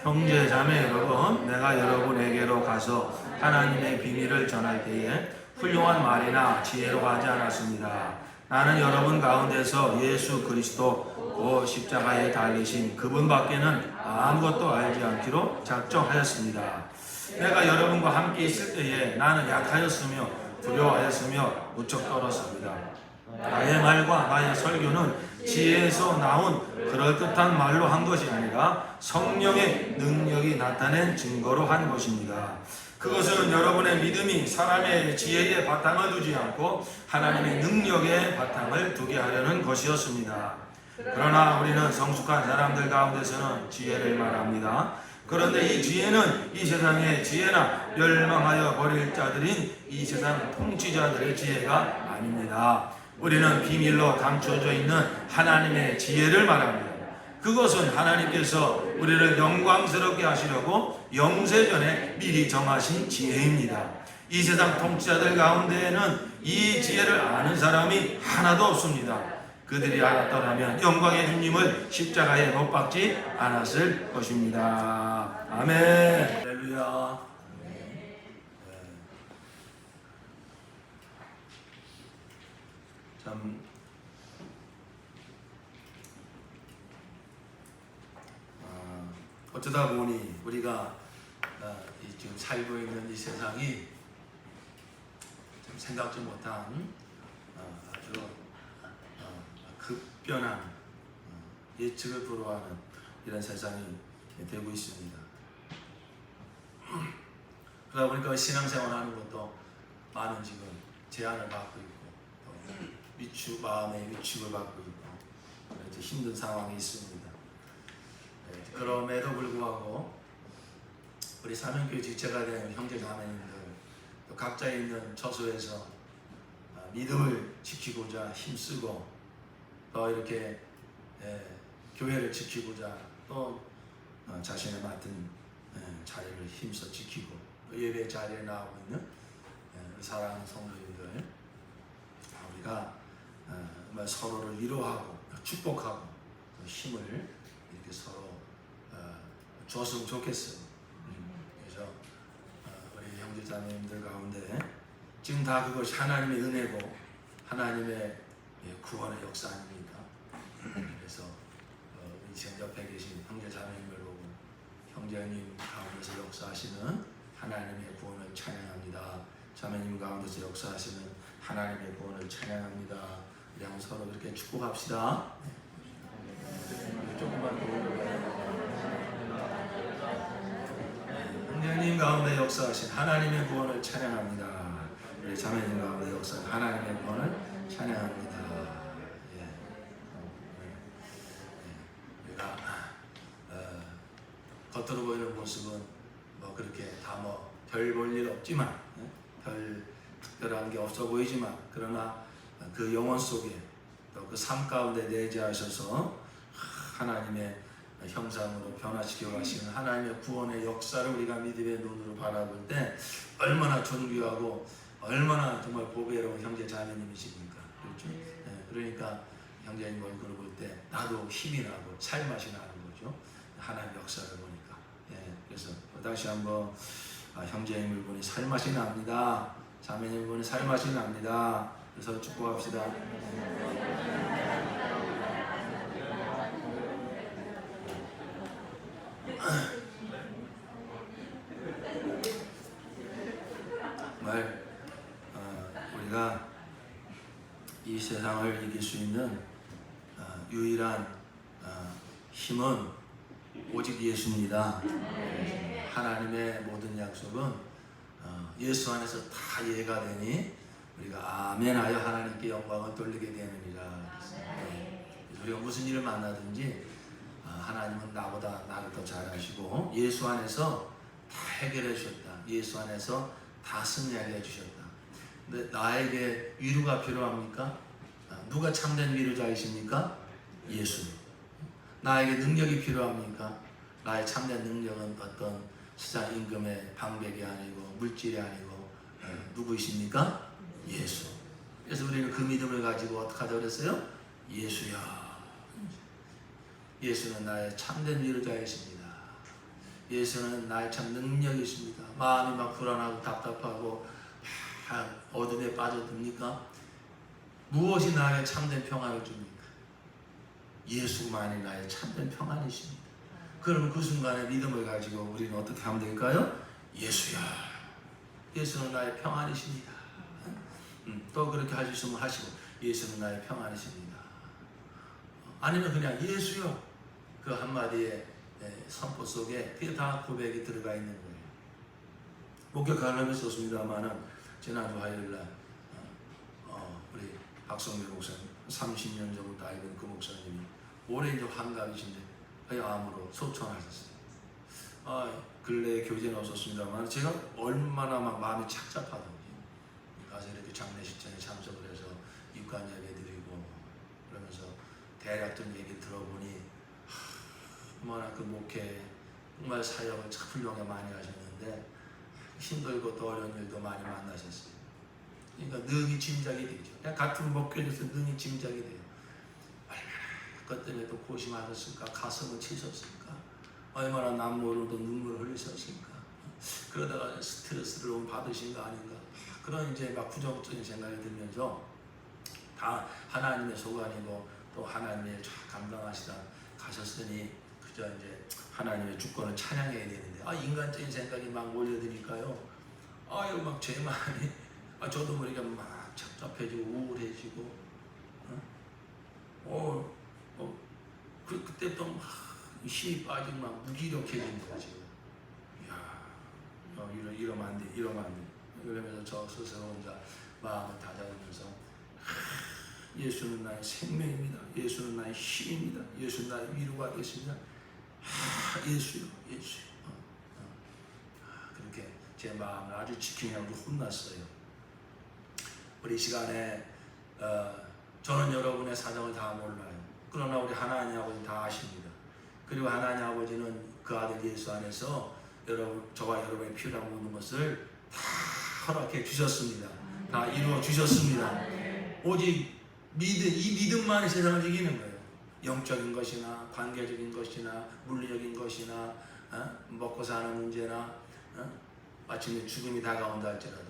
형제 자매 여러분, 내가 여러분에게로 가서 하나님의 비밀을 전할 때에 훌륭한 말이나 지혜로 하지 않았습니다. 나는 여러분 가운데서 예수 그리스도 그 십자가에 달리신 그분밖에는 아무것도 알지 않기로 작정하였습니다. 내가 여러분과 함께 있을 때에 나는 약하였으며 두려워하였으며 무척 떨었습니다. 나의 말과 나의 설교는 지혜에서 나온 그럴듯한 말로 한 것이 아니라 성령의 능력이 나타낸 증거로 한 것입니다. 그것은 여러분의 믿음이 사람의 지혜에 바탕을 두지 않고 하나님의 능력에 바탕을 두게 하려는 것이었습니다. 그러나 우리는 성숙한 사람들 가운데서는 지혜를 말합니다. 그런데 이 지혜는 이 세상의 지혜나 멸망하여 버릴 자들인 이 세상 통치자들의 지혜가 아닙니다. 우리는 비밀로 감춰져 있는 하나님의 지혜를 말합니다. 그것은 하나님께서 우리를 영광스럽게 하시려고 영세전에 미리 정하신 지혜입니다. 이 세상 통치자들 가운데에는 이 지혜를 아는 사람이 하나도 없습니다. 그들이 알았더라면 영광의 주님을 십자가에 못 박지 않았을 것입니다. 아멘. 할렐루야. 참 어쩌다 보니 우리가 지금 살고 있는 이 세상이 좀 생각지 못한 아주 급변한 예측을 불허하는 이런 세상이 되고 있습니다. 그러다 보니까 신앙생활하는 것도 많은 지금 제한을 받고 있고 마음의 위축을 받고 있고 힘든 상황이 있습니다. 그럼에도 불구하고 우리 사명교회 지체가 된 형제 자매님들 또 각자 있는 처소에서 믿음을 지키고자 힘쓰고 또 이렇게 교회를 지키고자 또 자신의 맡은 자리를 힘써 지키고 예배 자리에 나오고 있는 사랑하는 성도님들 우리가 서로를 위로하고 축복하고 힘을 이렇게 서로 줬으면 좋겠어요. 그래서 우리 형제자매님들 가운데 지금 다 그것이 하나님의 은혜고 하나님의 구원의 역사 아닙니까? 그래서 우리 지금 옆에 계신 형제자매님을 보고 형제님 가운데서 역사하시는 하나님의 구원을 찬양합니다. 자매님 가운데서 역사하시는 하나님의 구원을 찬양합니다. 우리 한번 서로 그렇게 축복합시다. 조금만 더 올려봐요. 형제님 가운데 역사하신 하나님의 구원을 찬양합니다. 우리 자매님 가운데 역사하신 하나님의 구원을 찬양합니다. 우리가 겉으로 보이는 모습은 그렇게 다 별 볼 일 없지만 별 특별한 게 없어 보이지만 그러나 그 영혼 속에 또 그 삶 가운데 내재하셔서 하나님의 형상으로 변화시켜 가시는 하나님의 구원의 역사를 우리가 믿음의 눈으로 바라볼 때 얼마나 존귀하고 얼마나 정말 보배로운 형제 자매님이십니까? 그렇죠? 그러니까 형제님 얼굴을 볼 때 나도 힘이 나고 살맛이 나는 거죠. 하나님의 역사를 보니까. 그래서 다시 한번 형제님을 보니 살맛이 납니다. 자매님을 보니 살맛이 납니다. 그래서 축복합시다. 정말 우리가 이 세상을 이길 수 있는 유일한 힘은 오직 예수입니다. 하나님의 모든 약속은 예수 안에서 다 이해가 되니 우리가 아멘하여 하나님께 영광을 돌리게 되느니라. 우리가 무슨 일을 만나든지 하나님은 나보다 나를 더 잘 아시고 예수 안에서 다 해결해 주셨다. 예수 안에서 다 승리하게 해주셨다. 근데 나에게 위로가 필요합니까? 누가 참된 위로자이십니까? 예수. 나에게 능력이 필요합니까? 나의 참된 능력은 어떤 세상 임금의 방백이 아니고 물질이 아니고 누구이십니까? 예수. 그래서 우리는 그 믿음을 가지고 어떻게 하자 그랬어요? 예수야. 예수는 나의 참된 위로자이십니다. 예수는 나의 참 능력이 있습니다. 마음이 막 불안하고 답답하고 어둠에 빠져듭니까? 무엇이 나에게 참된 평안을 줍니까? 예수만이 나의 참된 평안이십니다. 그러면 그 순간에 믿음을 가지고 우리는 어떻게 하면 될까요? 예수야, 예수는 나의 평안이십니다. 또 그렇게 할 수 있으면 하시고, 예수는 나의 평안이십니다. 아니면 그냥 예수요, 그 한마디의 선포 속에 그게 다 고백이 들어가 있는 거예요. 목격하려면 썼습니다만은 지난주 화요일날 우리 박성배 목사님 30년 전부터 알고 있는 그 목사님이 올해 이제 환갑이신데 암으로 소천하셨어요. 근래에 교제는 없었습니다만 제가 얼마나 막 마음이 착잡하던지 가서 이렇게 장례식장에 참석을 해서 입관 예배 드리고 그러면서 대략 좀 얘기 들어보니 얼마나 그 목회 정말 사역을 참 훌륭하게 많이 하셨는데 힘들고 또 어려운 일도 많이 만나셨어요. 그러니까 능히 짐작이 되죠. 그냥 같은 목회에서 능히 짐작이 돼요. 얼마나 그것 때문에 또 고심하셨을까, 가슴을 치셨을까, 얼마나 남모르도 눈물을 흘리셨을까, 그러다가 스트레스를 받으신 거 아닌가, 그런 이제 막 부정적인 생각이 들면서 다 하나님의 소관이고 또 하나님의 감당하시다 가셨으니 그저 이제 하나님의 주권을 찬양해야 되는데 인간적인 생각이 막 몰려드니까요. 이거 막 제 마음이 저도 모르게 막 착잡해지고 우울해지고 그때부터 막 힘이 빠지고 막 무기력해지는 거지. 이러면 안 돼, 이러면 안 돼. 그러면서 저 스스로 혼자 마음을 다잡으면서 예수는 나의 생명입니다. 예수는 나의 힘입니다. 예수는 나의 위로가 되십니다. 예수요, 예수요. 그렇게 제 마음을 아주 지키냐고 혼났어요. 우리 시간에 저는 여러분의 사정을 다 몰라요. 그러나 우리 하나님 아버지는 다 아십니다. 그리고 하나님 아버지는 그 아들 예수 안에서 저와 여러분의 필요한 모든 것을 다 허락해 주셨습니다. 다 이루어 주셨습니다. 오직 이 믿음만이 세상을 이기는 거예요. 영적인 것이나 관계적인 것이나 물리적인 것이나 먹고 사는 문제나 마침내 죽음이 다가온다 할지라도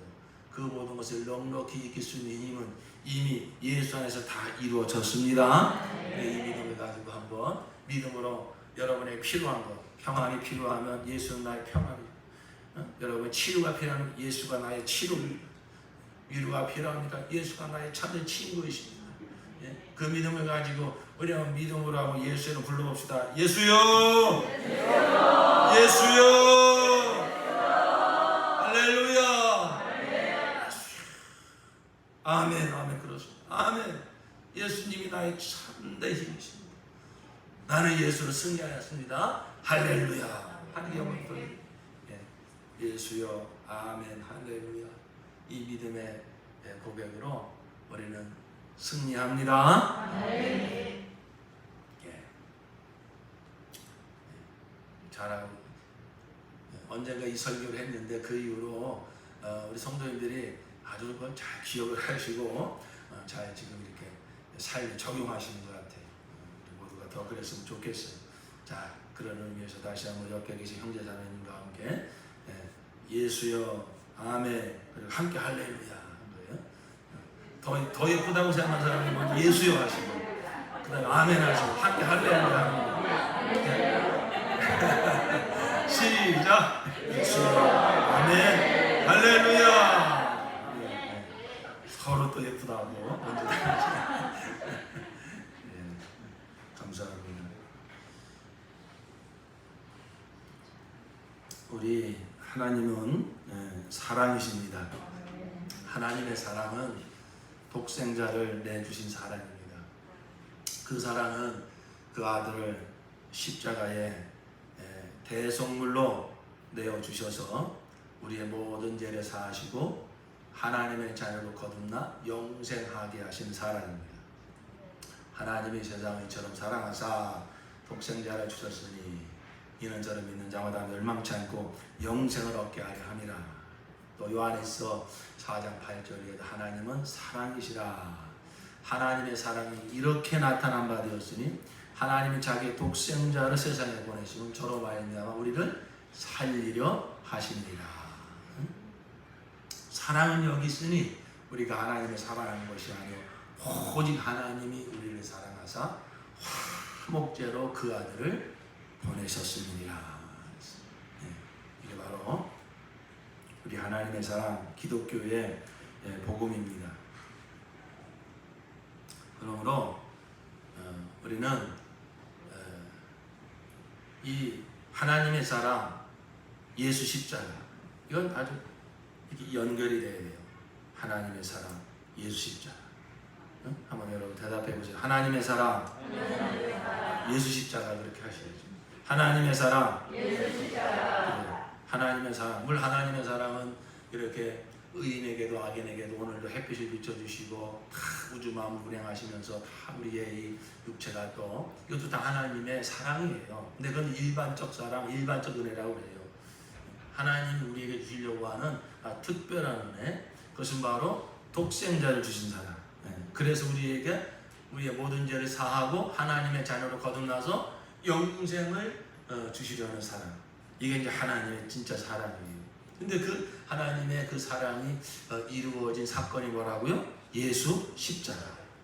그 모든 것을 넉넉히 이길 수 있는 힘은 이미 예수 안에서 다 이루어졌습니다. 이 믿음을 가지고 한번 믿음으로 여러분의 필요한 것, 평안이 필요하면 예수는 나의 평안이에요. 여러분 치료가 필요하면 예수가 나의 치료, 위로가 필요합니다. 예수가 나의 참된 친구이십니다. 그 믿음을 가지고 우리 한번 믿음으로 하고 예수를 불러봅시다. 예수요, 예수요, 예수요, 할렐루야. 아멘, 아멘. 그렇습니다. 아멘. 예수님이 나의 참된 힘이십니다. 나는 예수로 승리하였습니다. 할렐루야. 하나님 영광. 예수여, 아멘, 할렐루야. 이 믿음의 고백으로 우리는 승리합니다. 잘하고 언젠가 이 설교를 했는데 그 이후로 우리 성도님들이 아주 그걸 잘 기억을 하시고 잘 지금 이렇게 삶에 적용하시는 것 같아요. 모두가 더 그랬으면 좋겠어요. 자, 그런 의미에서 다시 한번 옆에 계신 형제자매님과 함께 예수여, 아멘, 그리고 함께 할렐루야 한 거예요. 더 예쁘다고 생각하는 사람이 먼저 예수여 하시고 그 다음에 아멘 하시고 함께 할렐루야 하는 거예요. 시작! 예수여, 아멘, 할렐루야. 서로 또 예쁘다고 먼저 감사합니다. 우리 하나님은 사랑이십니다. 하나님의 사랑은 독생자를 내주신 사랑입니다. 그 사랑은 그 아들을 십자가에 대속물로 내어주셔서 우리의 모든 죄를 사하시고 하나님의 자녀로 거듭나 영생하게 하신 사랑입니다. 하나님이 세상을 이처럼 사랑하사 독생자를 주셨으니 이는 저를 믿는 자마다 멸망치 않고 영생을 얻게 하려 함이라. 또 요한에서 4장 8절에도 하나님은 사랑이시라. 하나님의 사랑이 이렇게 나타난 바 되었으니 하나님이 자기의 독생자를 세상에 보내시면 저로 말미암아 우리를 살리려 하시니라. 사랑은 여기 있으니 우리가 하나님을 사랑하는 것이 아니요 오직 하나님이 우리를 사랑하사 화목제로 그 아들을 보내셨습니다. 이게 바로 우리 하나님의 사랑 기독교의 복음입니다. 그러므로 우리는 이 하나님의 사랑 예수 십자가 이건 아주 이렇게 연결이 돼야 돼요. 하나님의 사랑 예수 십자가. 한번 여러분 대답해 보세요. 하나님의 사랑 예수 십자가 그렇게 하셔야죠. 하나님의 사랑 예수 십자가. 하나님의 사랑. 물론 하나님의 사랑은 이렇게 의인에게도 악인에게도 오늘도 햇빛을 비춰주시고 다 우주 만물 운행하시면서 다 우리의 이 육체가 또 이것도 다 하나님의 사랑이에요. 근데 그건 일반적 사랑, 일반적 은혜라고 그래요. 하나님이 우리에게 주시려고 하는 특별한 은혜, 그것은 바로 독생자를 주신 사랑. 그래서 우리에게 우리의 모든 죄를 사하고 하나님의 자녀로 거듭나서 영생을 주시려는 사랑. 이게 이제 하나님의 진짜 사랑이에요. 근데 그 하나님의 그 사랑이 이루어진 사건이 뭐라고요? 예수 십자가.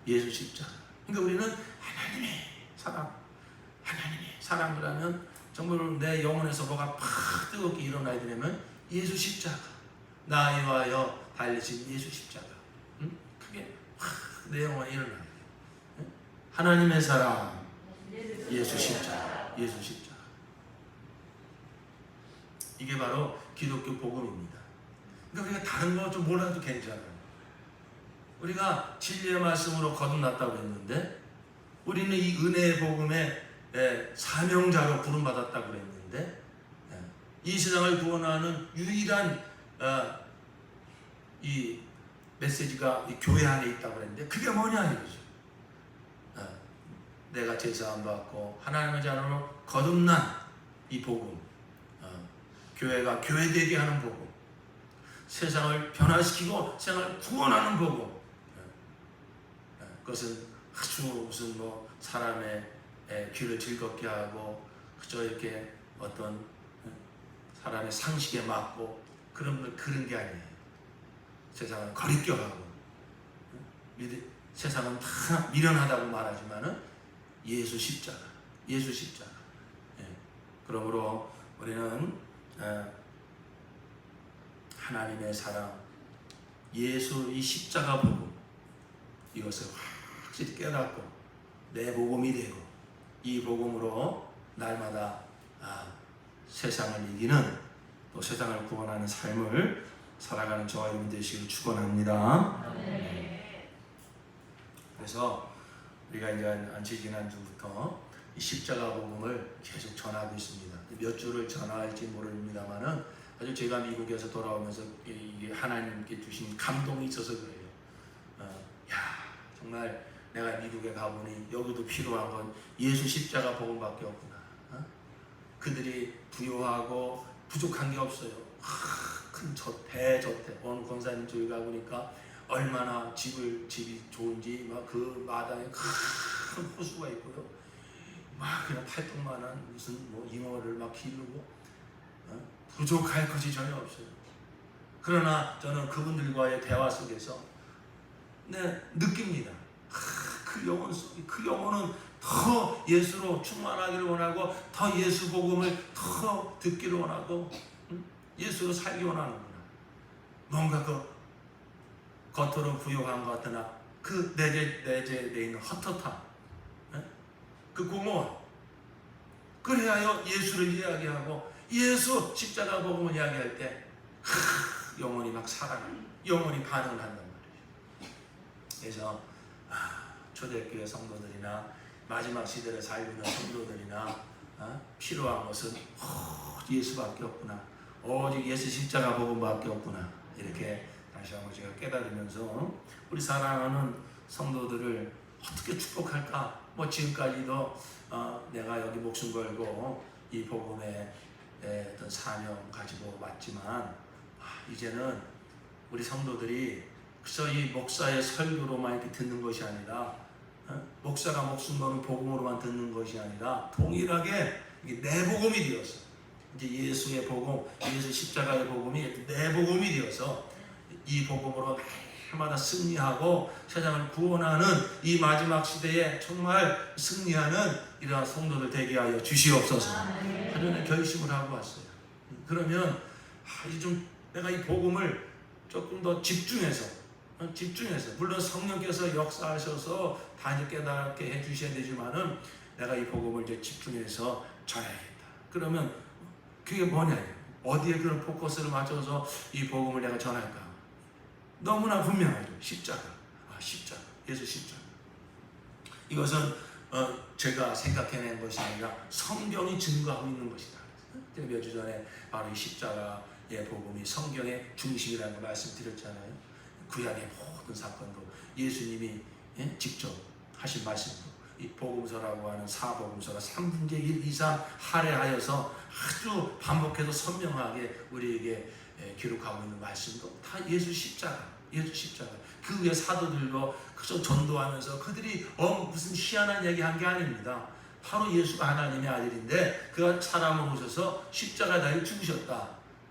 예수 십자가. 그러니까 우리는 하나님의 사랑, 하나님의 사랑을 하면 정말 내 영혼에서 뭐가 팍 뜨겁게 일어나야 되냐면 예수 십자가. 나에 위하여 달리신 예수 십자가. 그게 확 내 영혼에 일어나야 돼요. 하나님의 사랑, 예수 십자가. 예수 십자가. 이게 바로 기독교 복음입니다. 그러니까 우리가 다른 거 좀 몰라도 괜찮아요. 우리가 진리의 말씀으로 거듭났다고 했는데 우리는 이 은혜의 복음에 사명자로 부름받았다고 그랬는데 이 세상을 구원하는 유일한 이 메시지가 이 교회 안에 있다고 그랬는데 그게 뭐냐 이거죠. 내가 제사함 받고 하나님의 자녀로 거듭난 이 복음, 교회가 교회되게 하는 복음, 세상을 변화시키고 세상을 구원하는 복음. 그것은 아주 무슨 뭐 사람의 귀를 즐겁게 하고 그저 이렇게 어떤 사람의 상식에 맞고 그런 게 아니에요. 세상을 거리껴 가고 세상은 다 미련하다고 말하지만은 예수 십자가, 예수 십자가. 그러므로 우리는 하나님의 사랑, 예수 이 십자가 복음 이것을 확실히 깨닫고 내 복음이 되고 이 복음으로 날마다 세상을 이기는 또 세상을 구원하는 삶을 살아가는 저와 여러분 되시길 축원합니다. 그래서 우리가 이제 안치 지난주부터 이 십자가 복음을 계속 전하고 있습니다. 몇 주를 전할지 모릅니다만은 아주 제가 미국에서 돌아오면서 이게 하나님께 주신 감동이 있어서 그래요. 정말 내가 미국에 가보니 여기도 필요한 건 예수 십자가 복음밖에 없구나. 그들이 부유하고 부족한 게 없어요. 큰 대저택. 어느 권사님 저기 가보니까 얼마나 집이 좋은지 막 그 마당에 큰 호수가 있고요. 막 그냥 팔뚝만한 무슨 뭐 잉어를 막 기르고 부족할 것이 전혀 없어요. 그러나 저는 그분들과의 대화 속에서 느낍니다. 그 영혼 속에 그 영혼은 더 예수로 충만하기를 원하고 더 예수 복음을 더 듣기를 원하고 예수로 살기 원하는구나. 뭔가 그 겉으로 부유한 것 같으나 그 내재에 있는 헛헛함, 그 공허함, 그래야 예수를 이야기하고 예수 십자가 복음을 이야기할 때 영혼이 막 살아나요. 영혼이 반응을 한단 말이에요. 그래서 초대교회 성도들이나 마지막 시대를 살고 있는 성도들이나 필요한 것은 예수밖에 없구나. 오직 예수 십자가 복음밖에 없구나. 이렇게 다시 한번 제가 깨달으면서 우리 사랑하는 성도들을 어떻게 축복할까? 뭐 지금까지도 내가 여기 목숨 걸고 이 복음의 어떤 사명 가지고 왔지만 이제는 우리 성도들이 그저 이 목사의 설교로만 이렇게 듣는 것이 아니라 목사가 목숨 거는 복음으로만 듣는 것이 아니라 동일하게 이게 내 복음이 되었어. 이제 예수의 복음, 예수 십자가의 복음이 내 복음이 되어서 이 복음으로 해마다 승리하고 세상을 구원하는 이 마지막 시대에 정말 승리하는 이러한 성도들 되게 하여 주시옵소서. 하루는 결심을 하고 왔어요. 그러면 이제 좀 내가 이 복음을 조금 더 집중해서 물론 성령께서 역사하셔서 다 이제 깨닫게 해주셔야 되지만은 내가 이 복음을 이제 집중해서 전해야겠다. 그러면 그게 뭐냐? 어디에 그런 포커스를 맞춰서 이 복음을 내가 전할까? 너무나 분명하죠. 십자가. 십자가. 예수 십자가. 이것은 제가 생각해낸 것이 아니라 성경이 증거하고 있는 것이다. 제가 몇 주 전에 바로 이 십자가의 복음이 성경의 중심이라는 걸 말씀드렸잖아요. 구약의 모든 사건도 예수님이 직접 하신 말씀도 이 복음서라고 하는 사복음서가 3분의 1 이상 할애하여서 아주 반복해서 선명하게 우리에게 기록하고 있는 말씀도 다 예수 십자가. 그 위에 사도들도 그저 전도하면서 그들이 무슨 희한한 얘기 한 게 아닙니다. 바로 예수가 하나님의 아들인데 그가 사람을 오셔서 십자가에 달려 죽으셨다.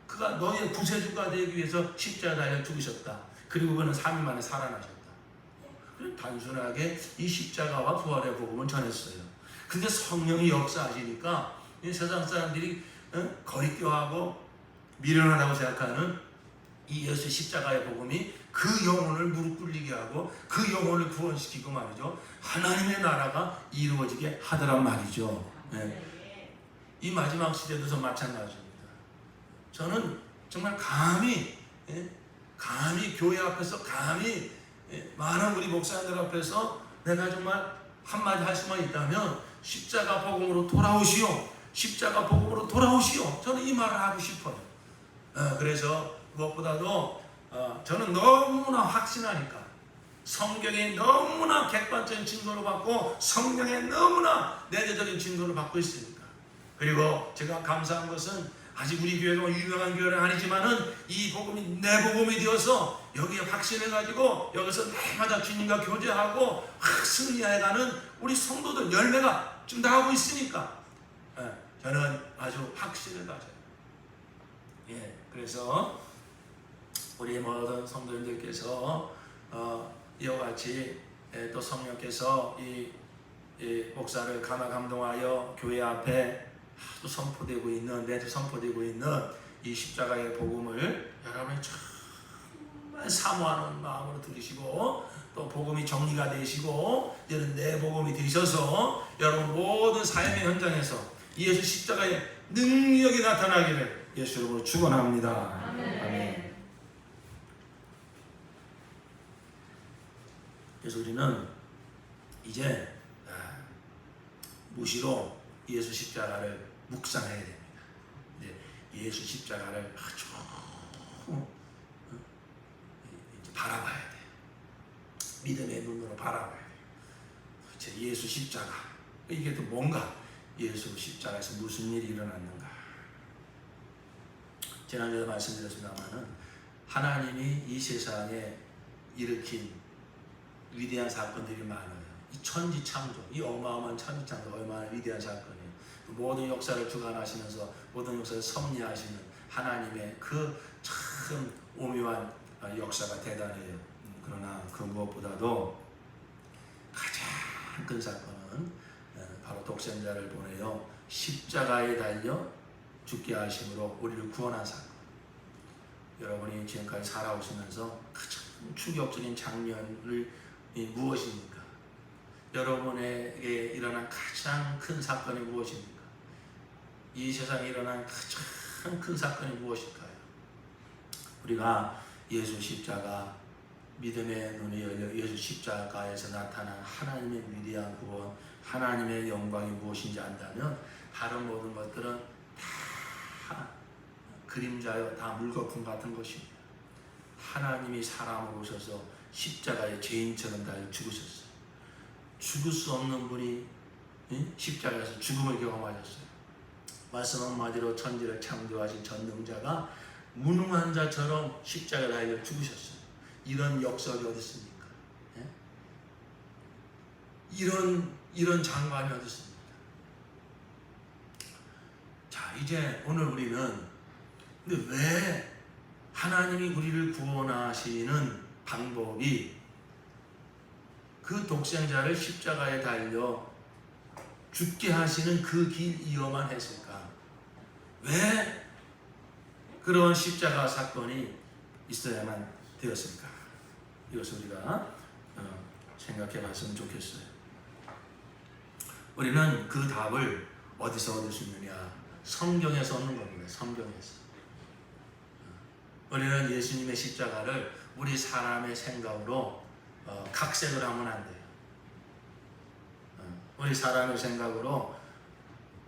그가 너의 구세주가 되기 위해서 십자가에 달려 죽으셨다. 그리고 그는 3일 만에 살아나셨다. 단순하게 이 십자가와 부활의 복음을 전했어요. 근데 성령이 역사하시니까 세상 사람들이 거리껴하고 미련하다고 생각하는 이 예수 십자가의 복음이 그 영혼을 무릎 꿇리게 하고 그 영혼을 구원시키고 말이죠. 하나님의 나라가 이루어지게 하더란 말이죠. 이 마지막 시대도 마찬가지입니다. 저는 정말 감히 교회 앞에서 많은 우리 목사님들 앞에서 내가 정말 한마디 할 수만 있다면 십자가 복음으로 돌아오시오. 십자가 복음으로 돌아오시오. 저는 이 말을 하고 싶어요. 그래서 무엇보다도 저는 너무나 확신하니까 성경에 너무나 객관적인 증거를 받고 성경에 너무나 내재적인 증거를 받고 있으니까. 그리고 제가 감사한 것은 아직 우리 교회가 유명한 교회는 아니지만은 이 복음이 내 복음이 되어서 여기에 확신해가지고 여기서 매마다 주님과 교제하고 승리해가는 우리 성도들 열매가 지금 나오고 있으니까 저는 아주 확신을 가져요. 그래서 우리 모든 성도님들께서 이와 같이 또 성령께서 이 목사를 감동하여 교회 앞에 또 선포되고 있는 내주 선포되고 있는 이 십자가의 복음을 여러분이 정말 사모하는 마음으로 들으시고 또 복음이 정리가 되시고 이제는 내 복음이 되셔서 여러분 모든 삶의 현장에서 예수 십자가의 능력이 나타나기를 예수 이름으로 축원합니다. 아멘. 그래서 우리는 이제 무시로 예수 십자가를 묵상해야 됩니다. 예수 십자가를 아주 바라봐야 돼요. 믿음의 눈으로 바라봐야 돼요. 예수 십자가 이게 또 뭔가 예수 십자가에서 무슨 일이 일어났는가. 지난주에 말씀드렸습니다마는 하나님이 이 세상에 일으킨 위대한 사건들이 많아요. 이 천지창조, 이 어마어마한 천지창조 얼마나 위대한 사건이에요. 모든 역사를 주관하시면서 모든 역사를 섭리하시는 하나님의 그 참 오묘한 역사가 대단해요. 그러나 그 무엇보다도 가장 큰 사건은 바로 독생자를 보내어 십자가에 달려 죽게 하심으로 우리를 구원한 사건. 여러분이 지금까지 살아오시면서 가장 충격적인 장면을 무엇입니까? 여러분에게 일어난 가장 큰 사건이 무엇입니까? 이 세상에 일어난 가장 큰 사건이 무엇일까요? 우리가 예수 십자가 믿음의 눈이 열려 예수 십자가에서 나타난 하나님의 위대한 구원, 하나님의 영광이 무엇인지 안다면 다른 모든 것들은 다 그림자요, 다 물거품 같은 것입니다. 하나님이 사람으로 오셔서 십자가에 죄인처럼 달려 죽으셨어요. 죽을 수 없는 분이 십자가에서 죽음을 경험하셨어요. 말씀 한마디로 천지를 창조하신 전능자가 무능한 자처럼 십자가에 달려 죽으셨어요. 이런 역설이 어디 있습니까? 이런 장관이 어디 있습니까? 자, 이제 오늘 우리는 근데 왜 하나님이 우리를 구원하시는 방법이 그 독생자를 십자가에 달려 죽게 하시는 그 길 이어만 했을까? 왜 그런 십자가 사건이 있어야만 되었을까? 이것을 우리가 생각해 봤으면 좋겠어요. 우리는 그 답을 어디서 얻을 수 있느냐? 성경에서 얻는 겁니다. 성경에서. 우리는 예수님의 십자가를 우리 사람의 생각으로 각색을 하면 안 돼요. 우리 사람의 생각으로.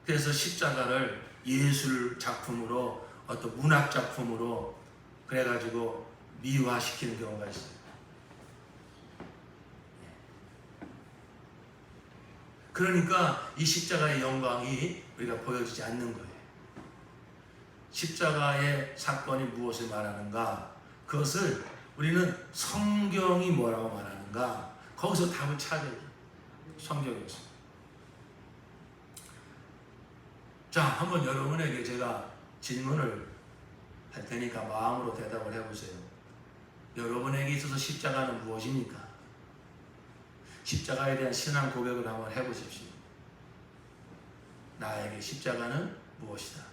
그래서 십자가를 예술 작품으로, 어떤 문학 작품으로 그래가지고 미화시키는 경우가 있어요. 그러니까 이 십자가의 영광이 우리가 보여지지 않는 거예요. 십자가의 사건이 무엇을 말하는가? 그것을 우리는 성경이 뭐라고 말하는가? 거기서 답을 찾아야 돼요. 성경에서. 자, 한번 여러분에게 제가 질문을 할 테니까 마음으로 대답을 해보세요. 여러분에게 있어서 십자가는 무엇입니까? 십자가에 대한 신앙 고백을 한번 해보십시오. 나에게 십자가는 무엇이다?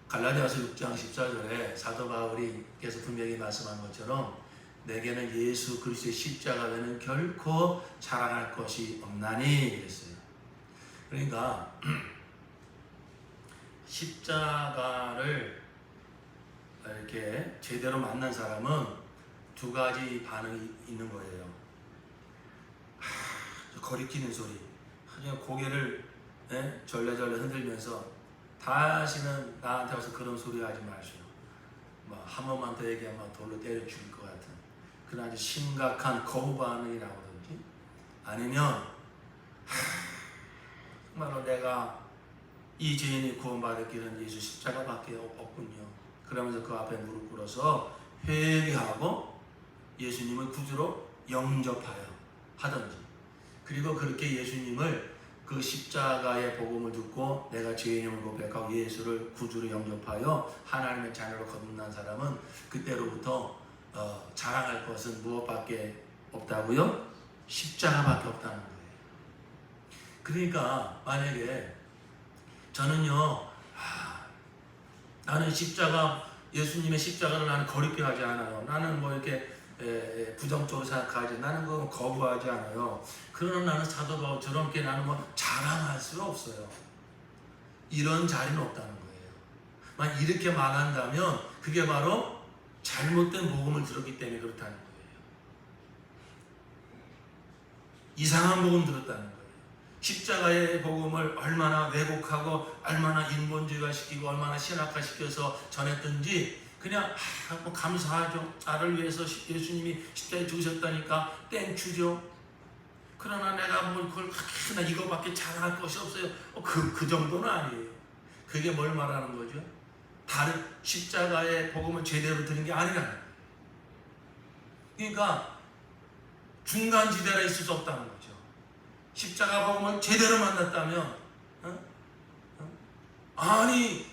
갈라디아서 6장 14절에 사도 바울이께서 분명히 말씀한 것처럼 내게는 예수 그리스도의 십자가 외에는 결코 자랑할 것이 없나니 그랬어요. 그러니까 십자가를 이렇게 제대로 만난 사람은 두 가지 반응이 있는 거예요. 거리끼는 소리, 그냥 고개를 절레절레 흔들면서 다시는 나한테 와서 그런 소리 하지 마시오. 한 번만 더 얘기하면 돌로 때려 죽일 것 같은 그런 아주 심각한 거부 반응이 나오든지, 아니면 정말로 내가 이 죄인이 구원받을 길은 예수 십자가밖에 없군요. 그러면서 그 앞에 무릎 꿇어서 회개하고 예수님을 구주로 영접하여 하든지, 그리고 그렇게 예수님을 그 십자가의 복음을 듣고 내가 죄인임을 고백하고 예수를 구주로 영접하여 하나님의 자녀로 거듭난 사람은 그때로부터 자랑할 것은 무엇밖에 없다고요? 십자가밖에 없다는 거예요. 그러니까 만약에 저는요, 나는 십자가, 예수님의 십자가를 나는 거리끼 하지 않아요. 나는 뭐 이렇게 부정적으로 생각하지, 나는 그거 거부하지 않아요. 그러나 나는 사도 바울처럼 이렇게 나는 뭐 자랑할 수가 없어요. 이런 자리는 없다는 거예요. 만약 이렇게 말한다면 그게 바로 잘못된 복음을 들었기 때문에 그렇다는 거예요. 이상한 복음 들었다는 거예요. 십자가의 복음을 얼마나 왜곡하고 얼마나 인본주의화 시키고 얼마나 신학화시켜서 전했든지 그냥 뭐 감사하죠. 나를 위해서 예수님이 십자가에 죽으셨다니까 땡큐죠. 그러나 내가 뭐 그걸 나 이거밖에 자랑할 것이 없어요. 그 정도는 아니에요. 그게 뭘 말하는 거죠? 다른 십자가의 복음을 제대로 들은 게 아니라는 거예요. 그러니까 중간지대라 있을 수 없다는 거죠. 십자가 복음을 제대로 만났다면 아니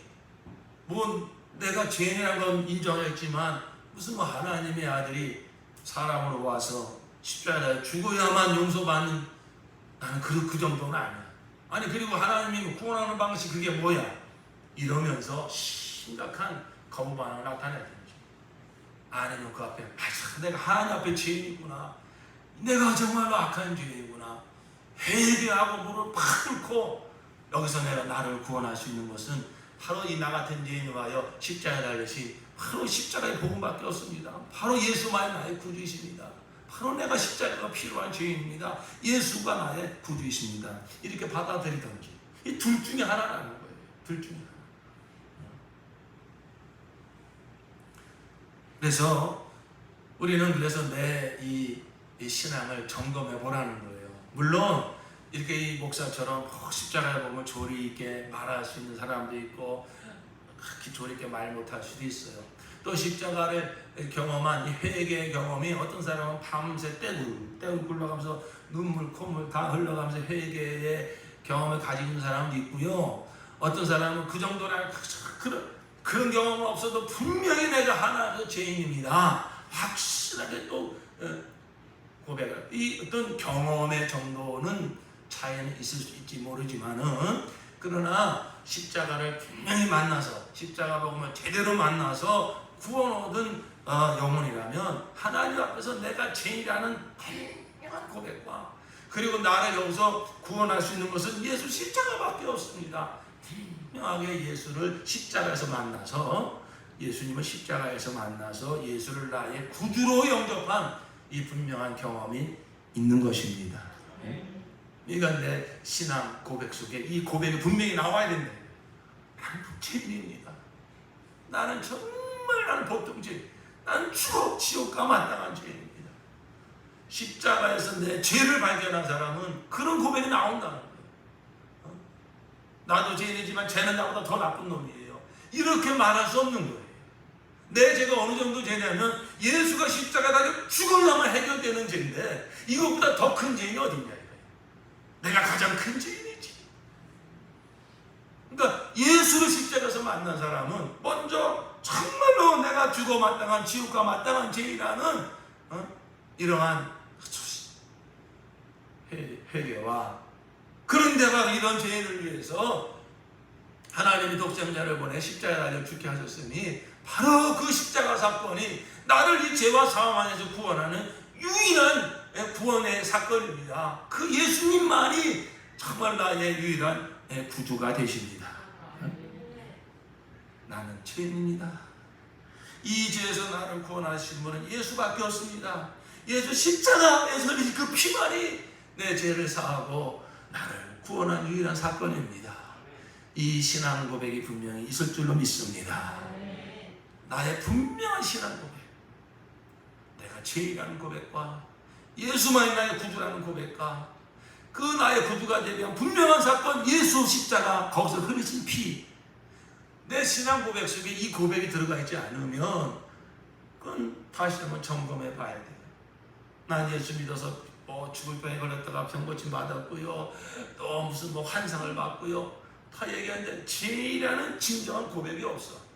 뭐 내가 죄인이라는 건 인정했지만 무슨 뭐 하나님의 아들이 사람으로 와서 십자가에 죽어야만 용서받는, 나는 그 정도는 아니야. 아니 그리고 하나님이 구원하는 방식 그게 뭐야? 이러면서 심각한 거부 반응을 나타내든지, 아니면 그 앞에 맞아, 내가 하나님 앞에 죄인이구나, 내가 정말로 악한 죄인이구나, 회개하고 무릎 팍 꿇고 여기서 내가 나를 구원할 수 있는 것은 바로 이 나 같은 죄인이 와요 십자가에 달리시 바로 십자가의 복음밖에 없습니다. 바로 예수만이 나의 구주이십니다. 바로 내가 십자가가 필요한 죄인입니다. 예수가 나의 구주이십니다. 이렇게 받아들이든지, 이 둘 중에 하나라는 거예요. 둘 중에 하나. 그래서 우리는 내 이 신앙을 점검해 보라는 거예요. 물론 이렇게 이 목사처럼 십자가에 보면 조리 있게 말할 수 있는 사람도 있고 그렇게 조리 있게 말 못할 수도 있어요. 또 십자가를 경험한 이 회개의 경험이 어떤 사람은 밤새 떼굴 굴러가면서 눈물 콧물 다 흘러가면서 회개의 경험을 가지고 있는 사람도 있고요. 어떤 사람은 그 정도라 그런 경험은 없어도 분명히 내가 하나의 죄인입니다. 확실하게 또 고백을. 이 어떤 경험의 정도는 차이는 있을 수 있지 모르지만은, 그러나 십자가를 분명히 만나서 십자가 복음을 제대로 만나서 구원 얻은 영혼이라면 하나님 앞에서 내가 죄인이라는 분명한 고백과, 그리고 나를 여기서 구원할 수 있는 것은 예수 십자가밖에 없습니다. 분명하게 예수를 십자가에서 만나서, 예수님을 십자가에서 만나서 예수를 나의 구주로 영접한 이 분명한 경험이 있는 것입니다. 그러니까 내 신앙 고백 속에 이 고백이 분명히 나와야 된다. 나는 죄인입니다. 나는 보통 죄인. 나는 지옥과 마땅한 죄인입니다. 십자가에서 내 죄를 발견한 사람은 그런 고백이 나온다는 거예요. 나도 죄인이지만 쟤는 나보다 더 나쁜 놈이에요. 이렇게 말할 수 없는 거예요. 내 죄가 어느 정도 죄냐면 예수가 십자가 달려 죽으려면 해결되는 죄인데, 이것보다 더 큰 죄인이 어딨냐 이거예요. 내가 가장 큰 죄인이지. 그러니까 예수를 십자가에서 만난 사람은 먼저 정말로 내가 죽어 마땅한 지옥과 마땅한 죄인이라는 이러한 회개와, 그런데 막 이런 죄인을 위해서 하나님이 독생자를 보내 십자가에 달려 죽게 하셨으니, 바로 그 십자가 사건이 나를 이 죄와 사망 안에서 구원하는 유일한 구원의 사건입니다. 그 예수님만이 정말 나의 유일한 구주가 되십니다. 나는 죄인입니다. 이 죄에서 나를 구원하신 분은 예수밖에 없습니다. 예수 십자가에서 그 피만이 내 죄를 사하고 나를 구원한 유일한 사건입니다. 이 신앙 고백이 분명히 있을 줄로 믿습니다. 나의 분명한 신앙 고백, 내가 죄인이라는 고백과 예수만이 나의 구주라는 고백과 그 나의 구주가 되면 분명한 사건, 예수 십자가, 거기서 흐르신 피, 내 신앙 고백 속에 이 고백이 들어가 있지 않으면 그건 다시 한번 점검해 봐야 돼요. 난 예수 믿어서 죽을 병에 걸렸다가 병 고침 받았고요, 또 무슨 환상을 받고요, 다 얘기하는데 죄인이라는 진정한 고백이 없어.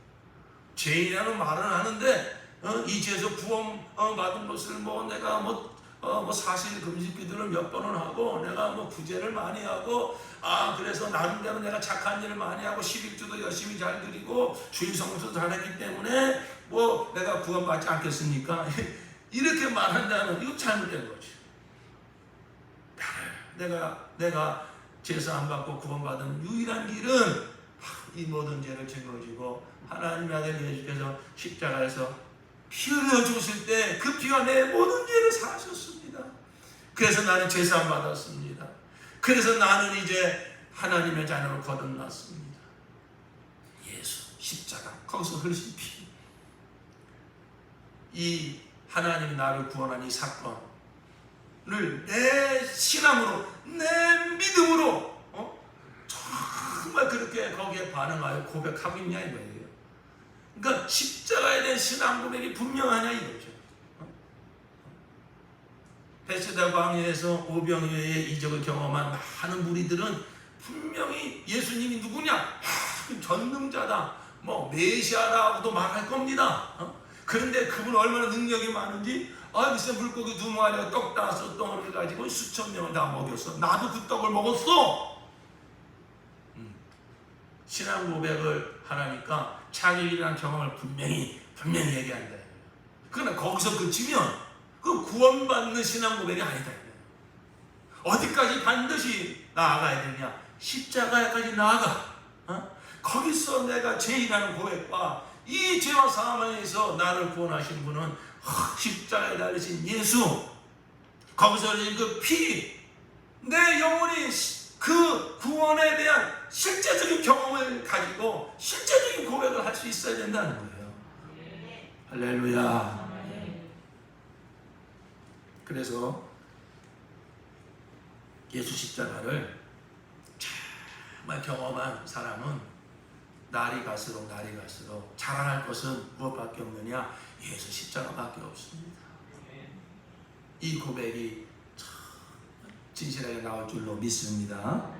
죄인이라는 말은 하는데 이 죄에서 구원 받은 것을 내가 사실 금식 기도를 몇 번은 하고, 내가 구제를 많이 하고, 그래서 나름대로 내가 착한 일을 많이 하고 11주도 열심히 잘 드리고 주일 성수도 잘했기 때문에 내가 구원받지 않겠습니까? 이렇게 말한다면 이거 잘못된 거지. 내가 제사 안 받고 구원받은 유일한 길은 이 모든 죄를 짊어지고 하나님의 아들 예수께서 십자가에서 피 흘려 주실 때 그 피가 내 모든 죄를 사하셨습니다. 그래서 나는 제사 안 받았습니다. 그래서 나는 이제 하나님의 자녀로 거듭났습니다. 예수 십자가, 거기서 흘리신 피, 이 하나님이 나를 구원한 이 사건을 내 신앙으로, 내 믿음으로 정말 그렇게 거기에 반응하여 고백하고 있냐 이거예요. 그러니까 십자가에 대한 신앙 고백이 분명하냐 이거죠. 베세다 광야에서 오병이어의 이적을 경험한 많은 무리들은 분명히 예수님이 누구냐, 전능자다, 메시아라고도 말할 겁니다. 그런데 그분 얼마나 능력이 많은지, 글쎄 물고기 2마리가 떡 따서 덩어리를 가지고 수천 명을 다 먹였어. 나도 그 떡을 먹었어. 신앙 고백을 하라니까 자기이라는 경험을 분명히 얘기한다. 그러나 거기서 그치면 그 구원받는 신앙 고백이 아니다. 어디까지 반드시 나아가야 되냐? 십자가까지 나아가. 거기서 내가 죄인이라는 고백과 이 죄와 사망에서 나를 구원하신 분은 십자가에 달리신 예수, 거기서 흘린 그 피, 내 영혼이 그 구원에 대한 실제적인 경험을 가지고 실제적인 고백을 할 수 있어야 된다는 거예요. 할렐루야. 그래서 예수 십자가를 정말 경험한 사람은 날이 갈수록 자랑할 것은 무엇밖에 없느냐? 예수 십자가밖에 없습니다. 이 고백이 진실하게 나올 줄로 믿습니다.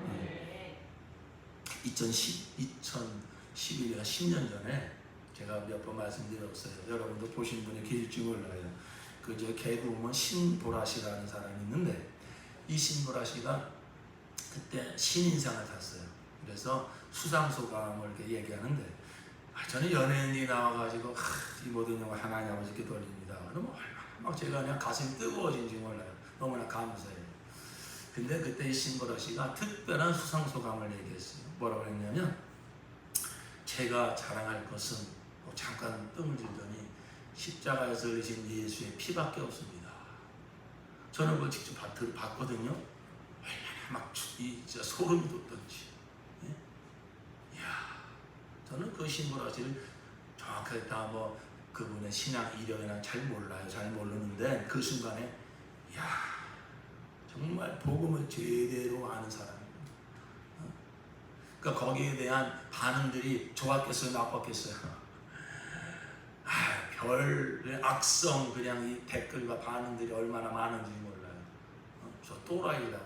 2011년 10년 전에 제가 몇 번 말씀드렸어요. 여러분도 보신 분이 계실지 몰라요. 그저 개그우먼 신보라 씨라는 사람이 있는데, 이 신보라 씨가 그때 신인상을 탔어요. 그래서 수상소감을 이렇게 얘기하는데, 저는 연예인이 나와가지고 이 모든 영광 하나님 아버지께 돌립니다. 그러면 얼마나 막 제가 그냥 가슴이 뜨거워진지 몰라요. 너무나 감사해요. 근데 그때 이 신보라 씨가 특별한 수상소감을 얘기했어요. 뭐라고 했냐면, 제가 자랑할 것은 잠깐 뜸을 들더니 십자가에서 흘리신 예수의 피밖에 없습니다. 저는 그걸 직접 봤거든요. 얼마나 막 진짜 소름이 돋던지. 예? 이야, 저는 그 신보라 씨를 정확하게 다 그분의 신앙 이력이나 잘 몰라요. 잘 모르는데 그 순간에 이야, 정말 복음을 제대로 아는 사람입니다. 그러니까 거기에 대한 반응들이 좋았겠어요, 나빴겠어요? 별의 악성 그냥 이 댓글과 반응들이 얼마나 많은지 몰라요. 저 또라이다.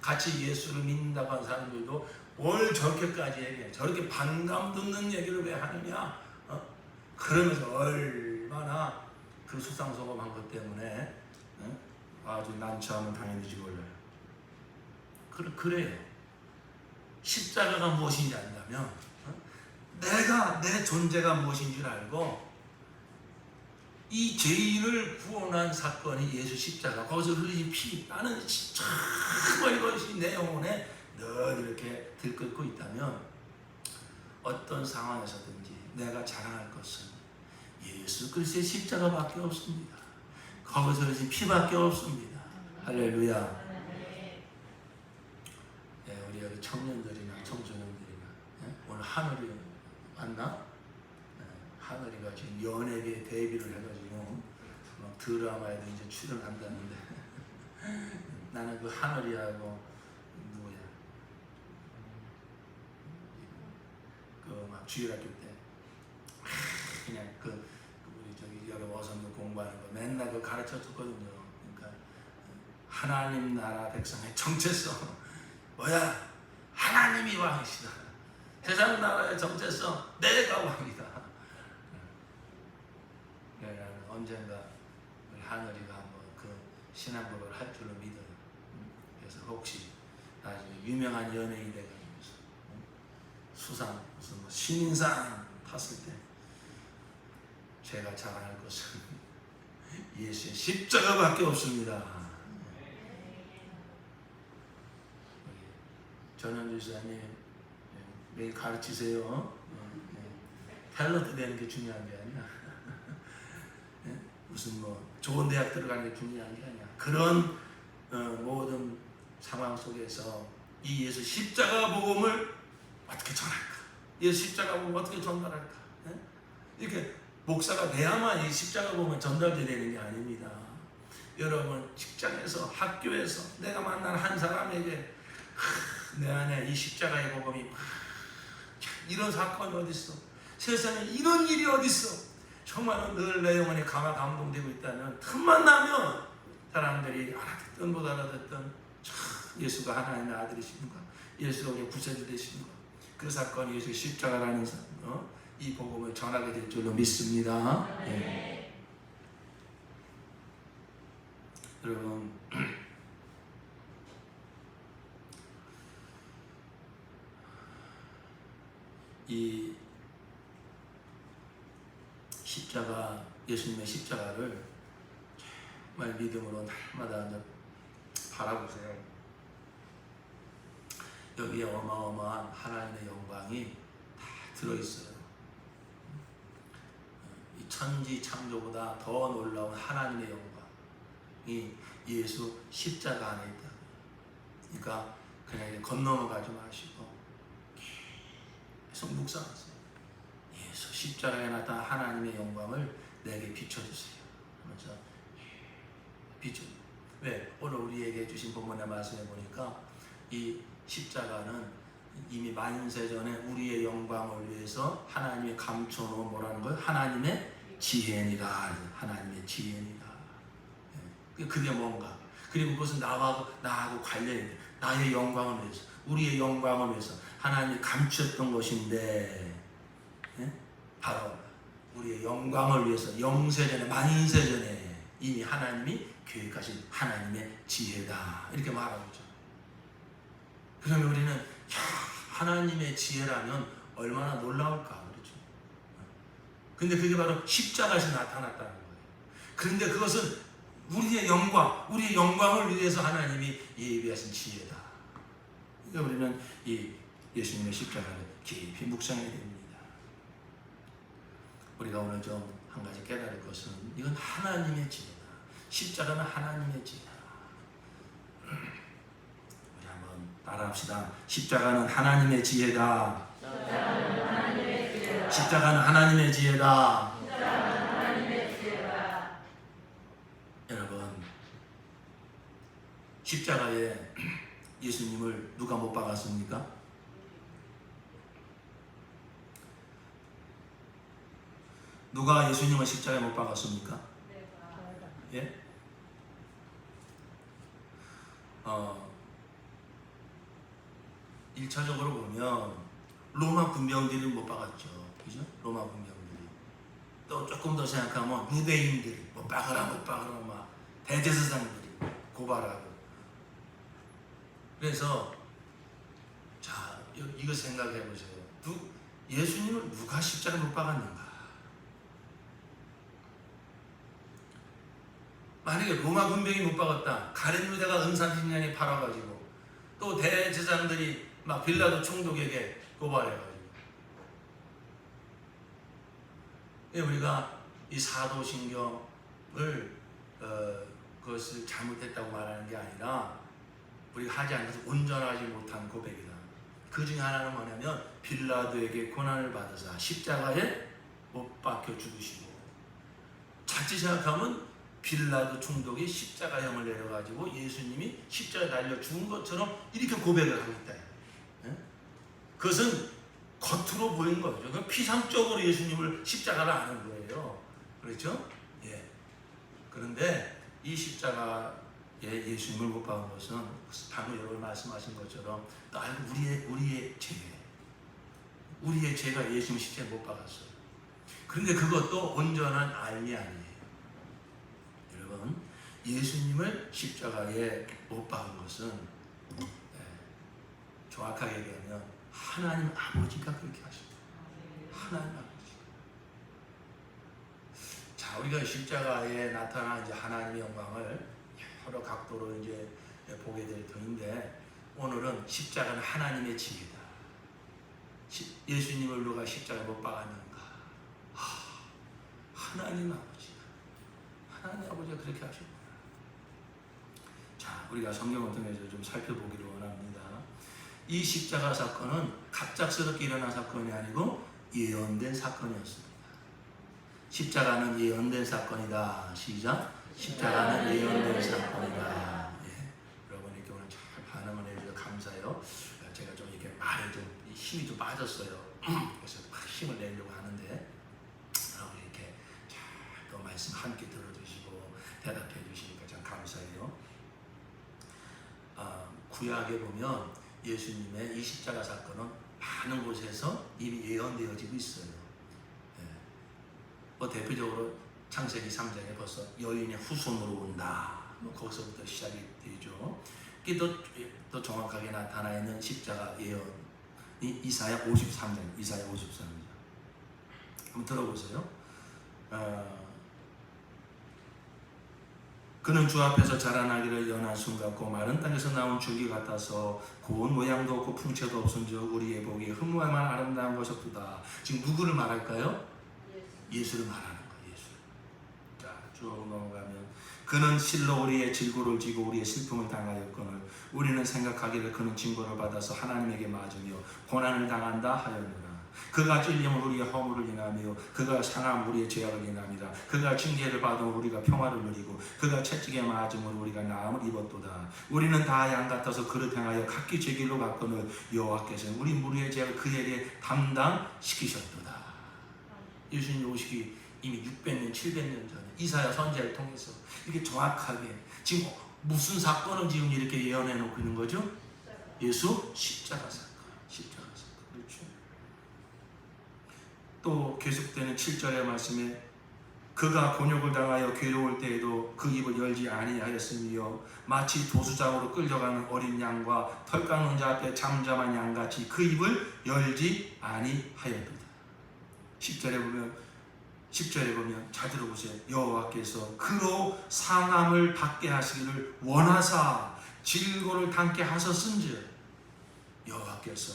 같이 예수를 믿는다고 하는 사람들도 뭘 저렇게까지 얘기해? 저렇게 반감 듣는 얘기를 왜 하느냐? 그러면서 얼마나 그 수상소감한 것 때문에 아주 난처함을 당했는지 몰라요. 그래요. 십자가가 무엇인지 안다면 내가 내 존재가 무엇인 줄 알고 이 죄인을 구원한 사건이 예수 십자가, 거기서 흘린 피, 나는 정말 이것이 내 영혼에 늘 이렇게 들끓고 있다면 어떤 상황에서든지 내가 자랑할 것은 예수 그리스도의 십자가밖에 없습니다. 거기서 흘린 피밖에 없습니다. 할렐루야. 우리 여기 청년들이나 청소년들이나 오늘 하늘이 왔나? 하늘이가 지금 연예계 데뷔를 해가지고 막 드라마에도 이제 출연한다는데 나는 그 하늘이하고 누구야? 그 막 주일학교 때 그냥 우리 저기 여러 어선도 공부하는 거 맨날 그 가르쳐 줬거든요. 그러니까 하나님 나라 백성의 정체성 뭐야? 하나님이 왕이시다. 세상 나라의 정체성 내가 왕이다. 나는 언젠가 우리 하늘이가 한번 그 신앙고백을 할 줄로 믿어요. 그래서 혹시 나중에 유명한 연예인이 돼가지고 수상 무슨 신인상 탔을 때 제가 자랑할 것은 예수의 십자가밖에 없습니다. 전현주 지사님 매일 가르치세요. 탤런트 되는 게 중요한 게 아니야. 무슨 좋은 대학 들어가는 게 중요한 게 아니야. 그런 모든 상황 속에서 이 예수 십자가 복음을 어떻게 전할까? 예수 십자가 복음을 어떻게 전달할까? 이렇게 목사가 돼야만 이 십자가 복음은 전달되는 게 아닙니다. 여러분 직장에서, 학교에서 내가 만난 한 사람에게 내 안에 이 십자가의 복음이 이런 사건이 어디 있어? 세상에 이런 일이 어디 있어? 정말 늘 내 영혼이 감동되고 있다는 틈만 나면 사람들이 알아듣든 못 알아듣든 예수가 하나님의 아들이신가, 예수가 우리 구세주 되신가, 그 사건이 예수의 십자가라는 이 복음을 전하게 될 줄로 믿습니다. 네. 여러분 이 십자가, 예수님의 십자가를 정말 믿음으로 날마다 바라보세요. 여기에 어마어마한 하나님의 영광이 다 들어있어요. 이 천지 창조보다 더 놀라운 하나님의 영광이 예수 십자가 안에 있다. 그러니까 그냥 건너가지 마시고 계속 묵상하세요. 예수 십자가에 나타난 하나님의 영광을 내게 비춰주세요. 그래서 비춰. 왜? 오늘 우리에게 주신 본문의 말씀에 보니까 이 십자가는 이미 만세전에 우리의 영광을 위해서 하나님이 감춰놓은 뭐라는 거예요? 하나님의 지혜니라. 하나님의 지혜니라. 그게 뭔가? 그리고 그것은 나하고 관련이 돼. 나의 영광을 위해서, 우리의 영광을 위해서 하나님이 감추었던 것인데, 바로 우리의 영광을 위해서 영세전에, 만세전에 이미 하나님이 계획하신 하나님의 지혜다. 이렇게 말하고 있죠. 그러면 우리는 하나님의 지혜라면 얼마나 놀라울까, 그렇죠? 근데 그게 바로 십자가에서 나타났다는 거예요. 그런데 그것은 우리의 영광을 위해서 하나님이 예비하신 지혜다. 그러니까 우리는 이 예수님의 십자가를 깊이 묵상해야 됩니다. 우리가 오늘 좀 한 가지 깨달을 것은 이건 하나님의 지혜다. 십자가는 하나님의 지혜다. 우리 한번 따라합시다. 십자가는 하나님의 지혜다. 십자가는 하나님의 지혜다. 여러분, 십자가에 예수님을 누가 못 박았습니까? 누가 예수님을 십자가에 못 박았습니까? 예? 1차적으로 보면 로마 군병들이 못 박았죠. 그죠? 로마 군병들이. 또 조금 더 생각하면 유대인들이 못 박으라 막 대제사장들이 고발하고. 그래서 자, 이거 생각해 보세요. 예수님을 누가 십자가에 못 박았는가? 만약에 로마 군병이 못 박았다. 가룟 유다가 은사신령에 팔아가지고 또 대제사장들이 막 빌라도 총독에게 고발해가지고, 우리가 이 사도신경을 그것을 잘못했다고 말하는 게 아니라 우리가 하지 않아서 온전하지 못한 고백이다. 그 중에 하나는 뭐냐면 빌라도에게 고난을 받아서 십자가에 못 박혀 죽으시고, 자칫 생각하면 빌라도 총독이 십자가형을 내려가지고 예수님이 십자가에 달려 죽은 것처럼 이렇게 고백을 하고 있다. 그것은 겉으로 보이는 거죠. 피상적으로 예수님을 십자가를 아는 거예요. 그렇죠? 예. 그런데 이 십자가에 예수님을 못 박은 것은 방금 여러분 말씀하신 것처럼 우리의 죄가 예수님 십자가에 못 박았어요. 그런데 그것도 온전한 알미 아니에요. 여러분, 예수님을 십자가에 못 박은 것은 정확하게 얘기하면 하나님 아버지가 그렇게 하십니다. 하나님 아버지. 자, 우리가 십자가에 나타난 이제 하나님의 영광을 여러 각도로 이제 보게 될 터인데, 오늘은 십자가는 하나님의 지혜다. 예수님을 누가 십자가에 못 박았는가? 하나님 아버지가. 하나님 아버지가 그렇게 하셨구나. 자, 우리가 성경을 통해서 좀 살펴보기를 원합니다. 이 십자가 사건은 갑작스럽게 일어난 사건이 아니고 예언된 사건이었습니다. 십자가는 예언된 사건이다. 시작. 십자가는 예언된 사건이다. 예. 여러분 이렇게 오늘 잘 반응을 해주셔서 감사해요. 제가 좀 이렇게 말에 좀 힘이 좀 빠졌어요. 그래서 막 힘을 내려고 하는데 여러분 이렇게 잘 또 말씀 함께 들어주시고 대답해 주시니까 참 감사해요. 구약에 보면 예수님의 이 십자가 사건은 많은 곳에서 이미 예언되어지고 있어요. 대표적으로 창세기 3장에 벌써 여인의 후손으로 온다. 거기서부터 시작이 되죠. 이게 또 정확하게 나타나 있는 십자가 예언이 이사야 53장, 이사야 53장. 한번 들어보세요. 그는 주 앞에서 자라나기를 연한 순 같고 마른 땅에서 나온 줄기 같아서 고운 모양도 없고 풍채도 없은즉 우리의 복이 흠모할만 아름다운 것이었도다. 지금 누구를 말할까요? 예수를 말하는 거예요. 예수. 자, 쭉 넘어가면 그는 실로 우리의 질고를 지고 우리의 슬픔을 당하였거늘 우리는 생각하기를 그는 징벌을 받아서 하나님에게 맞으며 고난을 당한다 하였느라. 그가 찔림을 우리의 허물을 인하며 그가 상함 우리의 죄악을 인합니다. 그가 징계를 받으면 우리가 평화를 누리고 그가 채찍에 맞음으로 우리가 나음을 입었도다. 우리는 다 양 같아서 그릇 행하여 각기 제 길로 갔거늘 여호와께서 우리 무리의 죄를 그에게 담당시키셨도다. 예수님 오시기 이미 600년 700년 전에 이사야 선지자를 통해서 이렇게 정확하게 지금 무슨 사건을 지금 이렇게 예언해 놓고 있는 거죠? 예수 십자가 사건. 십자가 사건. 그렇죠. 또 계속되는 7절의 말씀에 그가 곤욕을 당하여 괴로울 때에도 그 입을 열지 아니하였으며 마치 도수장으로 끌려가는 어린 양과 털 깎는 자 앞에 잠잠한 양같이 그 입을 열지 아니하였도다. 10절에 보면 잘 들어보세요. 여호와께서 그로 상함을 받게 하시기를 원하사 질고를 담게 하셨은즉 여호와께서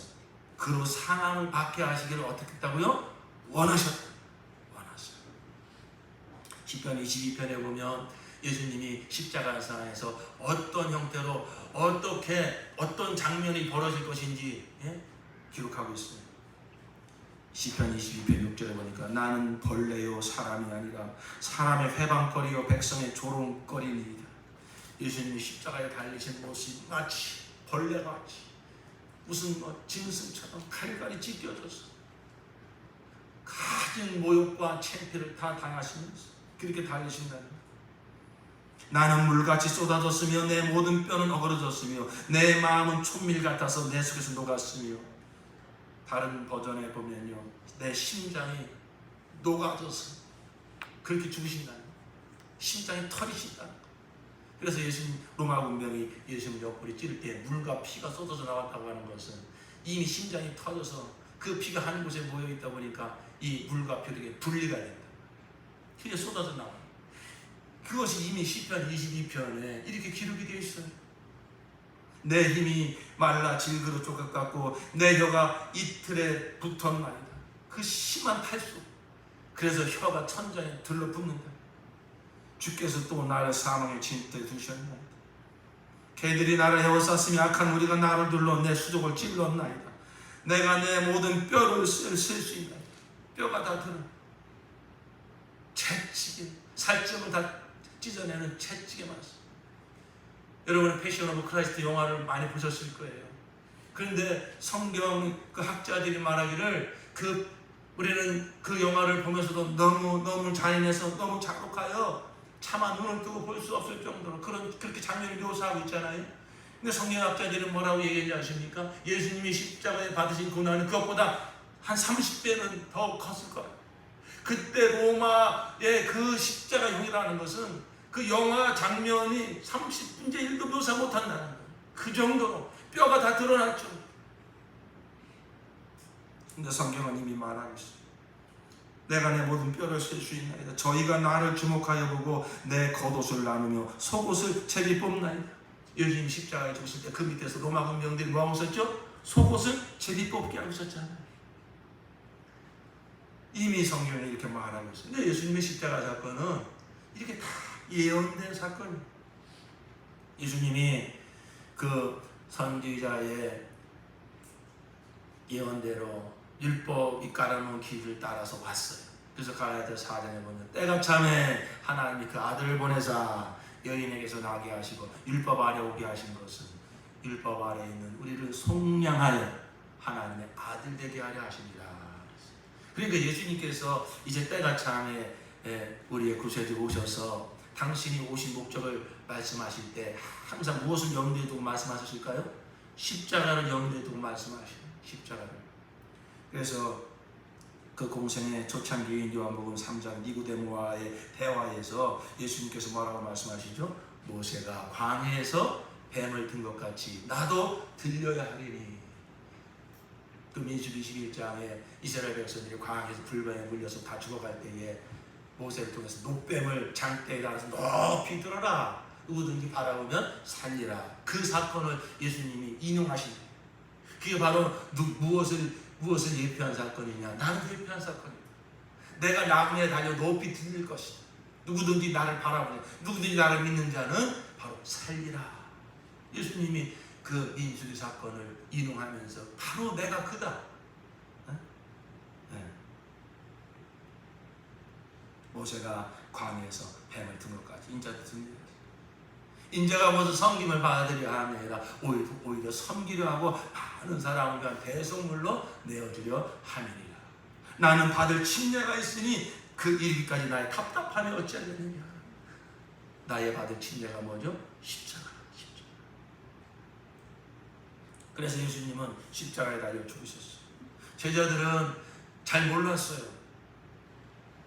그로 상함을 받게 하시기를 어떻게 했다고요? 원하셨다. 시편 22편에 보면 예수님이 십자가상에서 어떤 형태로 어떤 장면이 벌어질 것인지 기록하고 있어요. 시편 22편 6절에 보니까 나는 벌레요 사람이 아니라 사람의 회방거리요 백성의 조롱거리니이다. 예수님이 십자가에 달리신 모습이 마치 벌레같이 무슨 짐승처럼 칼갈이 찢겨져서 가진 모욕과 창피를 다 당하시면서 그렇게 달리신다는 거예요. 나는 물같이 쏟아졌으며 내 모든 뼈는 어그러졌으며 내 마음은 촛밀 같아서 내 속에서 녹았으며 다른 버전에 보면요 내 심장이 녹아져서 그렇게 죽으신다는 거예요. 심장이 털이신다는 거예요. 그래서 예수님 로마 군병이 예수님 옆구리 찌를 때 물과 피가 쏟아져 나왔다고 하는 것은 이미 심장이 터져서 그 피가 한 곳에 모여 있다 보니까 이 물과 피가 분리가 된다. 피가 쏟아져 나와요. 그것이 이미 시편 22편에 이렇게 기록이 되어 있어요. 내 힘이 말라 질그릇 조각 같고 내 혀가 이틀에 붙었나이다. 그 심한 탈수. 그래서 혀가 천장에 들러붙는다. 주께서 또 나를 사망의 진뜰에 두셨나이다. 개들이 나를 에워쌌으며 악한 무리가 나를 둘러 내 수족을 찔렀나이다. 내가 내 모든 뼈를 쓸 수 있나이다. 뼈가 다 들어. 채찍에 살점을 다 찢어내는 채찍에 맞았어. 여러분은 패션 오브 크라이스트 영화를 많이 보셨을 거예요. 그런데 성경 그 학자들이 말하기를 우리는 그 영화를 보면서도 너무 잔인해서 너무 자극하여 차마 눈을 뜨고 볼 수 없을 정도로 그렇게 장면을 묘사하고 있잖아요. 근데 성경학자들은 뭐라고 얘기하는지 아십니까? 예수님이 십자가에 받으신 고난은 그것보다 한 30배는 더 컸을 거예요. 그때 로마의 그 십자가형이라는 것은 그 영화 장면이 30분의 1도 묘사 못한다는 거예요. 그 정도로 뼈가 다 드러났죠. 근데 성경은 이미 말하고 있어요. 내가 내 모든 뼈를 셀 수 있나이다. 저희가 나를 주목하여 보고 내 겉옷을 나누며 속옷을 제비 뽑나이다. 예수님 십자가에 죽으실 때 그 밑에서 로마 군병들이 뭐하고 있었죠? 속옷을 제비 뽑게 하고 있었잖아요. 이미 성경에 이렇게 말하고 있어요. 근데 예수님의 십자가 사건은 이렇게 다 예언된 사건이에요. 예수님이 그 선지자의 예언대로 율법이 깔아놓은 길을 따라서 왔어요. 그래서 갈라디아 4장에 보면 때가 참에 하나님이 그 아들을 보내사 여인에게서 나게 하시고 율법 아래 오게 하신 것은 율법 아래 있는 우리를 속량하여 하나님의 아들 되게 하려 하십니다. 그러니까 예수님께서 이제 때가 참에 우리의 구세주로 오셔서 당신이 오신 목적을 말씀하실 때 항상 무엇을 염두에 두고 말씀하셨을까요? 십자가를 염두에 두고 말씀하시는 십자가를. 그래서 그 공생의 초창기인 요한복음 3장 니고데모와의 대화에서 예수님께서 뭐라고 말씀하시죠? 모세가 광야에서 뱀을 든 것 같이 나도 들려야 하리니. 또 민수기 21장에 이스라엘 백성들이 광야에서 불뱀에 물려서 다 죽어갈 때에 모세를 통해서 노뱀을 장대에 달아서 높이 들어라. 누구든지 바라보면 살리라. 그 사건을 예수님이 인용하신 거예요. 그게 바로 무엇을 예표한 사건이냐? 나를 예표한 사건이다. 내가 나무에 달려 높이 들릴 것이다. 누구든지 나를 바라보는, 누구든지 나를 믿는 자는 바로 살리라. 예수님이 그 민수기 사건을 인용하면서 바로 내가 그다. 모세가 광야에서 뱀을 든 것까지 인자도 듭니다. 인자가 모두 섬김을 받으려 함이 아니라 오히려 섬기려 하고 많은 사람을 대속물로 내어주려 함이니라. 나는 받을 침례가 있으니 그 이르기까지 나의 답답함이 어찌하겠느냐. 나의 받을 침례가 뭐죠? 십자가. 그래서 예수님은 십자가에 달려 죽으셨어요. 제자들은 잘 몰랐어요.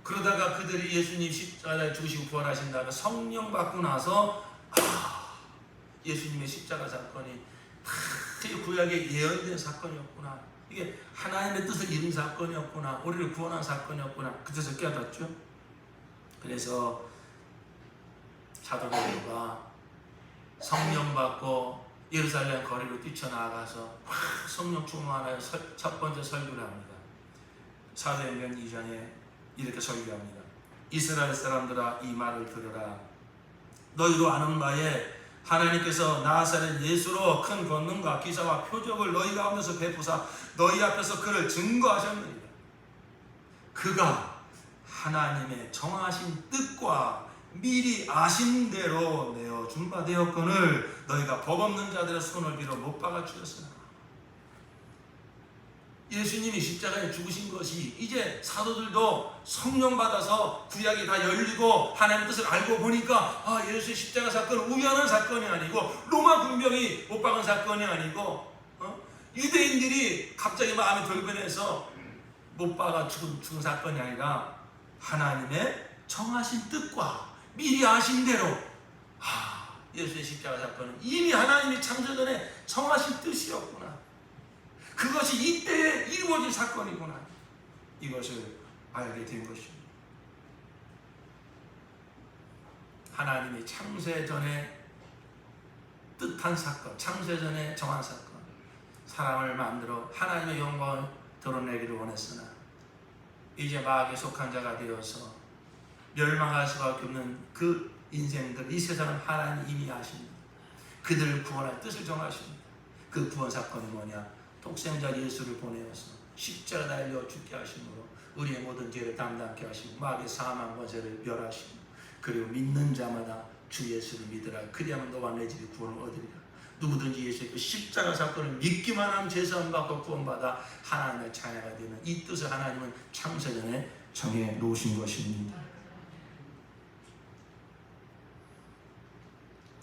그러다가 그들이 예수님 십자가에 죽으시고 부활하신 다음에 성령 받고 나서 예수님의 십자가 사건이 다 구약에 예언된 사건이었구나. 이게 하나님의 뜻을 이룬 사건이었구나. 우리를 구원한 사건이었구나. 그때서 깨닫죠. 그래서 사도 베드로가 성령 받고 예루살렘 거리로 뛰쳐나가서 성령 충만하여 첫 번째 설교를 합니다. 사도행전 2장에 이렇게 설교합니다. 이스라엘 사람들아, 이 말을 들으라. 너희도 아는 바에 하나님께서 나사렛 예수로 큰 권능과 기사와 표적을 너희 가운데서 베푸사 너희 앞에서 그를 증거하셨느니라. 그가 하나님의 정하신 뜻과 미리 아신 대로 내어준 바 되었거늘 너희가 법 없는 자들의 손을 빌어 못 박아 주셨으나. 예수님이 십자가에 죽으신 것이 이제 사도들도 성령 받아서 구약이 다 열리고 하나님의 뜻을 알고 보니까 예수의 십자가 사건은 우연한 사건이 아니고 로마 군병이 못 박은 사건이 아니고 유대인들이 갑자기 마음이 돌변해서 못 박아 죽은 사건이 아니라 하나님의 정하신 뜻과 미리 아신 대로 예수의 십자가 사건은 이미 하나님이 창세전에 정하신 뜻이었구나. 그것이 이때에 이루어진 사건이구나. 이것을 알게 된 것입니다. 하나님이 창세전에 뜻한 사건, 창세전에 정한 사건, 사람을 만들어 하나님의 영광을 드러내기를 원했으나 이제 마귀에 속한 자가 되어서 멸망할 수밖에 없는 그 인생들, 이 세상은 하나님이 이미 아십니다. 그들을 구원할 뜻을 정하십니다. 그 구원 사건이 뭐냐? 독생자 예수를 보내어서 십자가 달려 죽게 하심으로 우리의 모든 죄를 담당케 하시고 마귀의 사망 권세를 멸하시고 그리고 믿는 자마다 주 예수를 믿으라. 그리하면 너와 내 집이 구원을 얻으리라. 누구든지 예수의 그 십자가 사건을 믿기만 하면 죄사함 받고 구원받아 하나님의 자녀가 되는 이 뜻을 하나님은 창세전에 정해 놓으신 것입니다.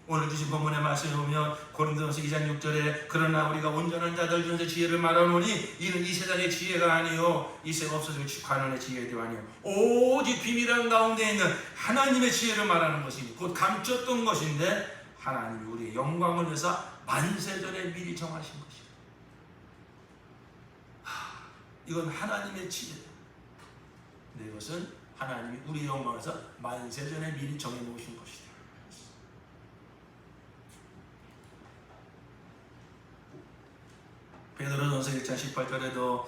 오늘 주신 본문의 말씀에 보면 고린도전서 2장 6절에 그러나 우리가 온전한 자들 중에서 지혜를 말하노니 이는 이 세상의 지혜가 아니요 이 세가 없어질 관원의 지혜도 아니요 오직 비밀한 가운데 있는 하나님의 지혜를 말하는 것입니다. 곧 감췄던 것인데 하나님이 우리의 영광을 위해서 만세전에 미리 정하신 것입니다. 이건 하나님의 지혜다. 근데 이것은 하나님이 우리의 영광을 위해서 만세전에 미리 정해놓으신 것이다. 베드로전서 1장 18절에도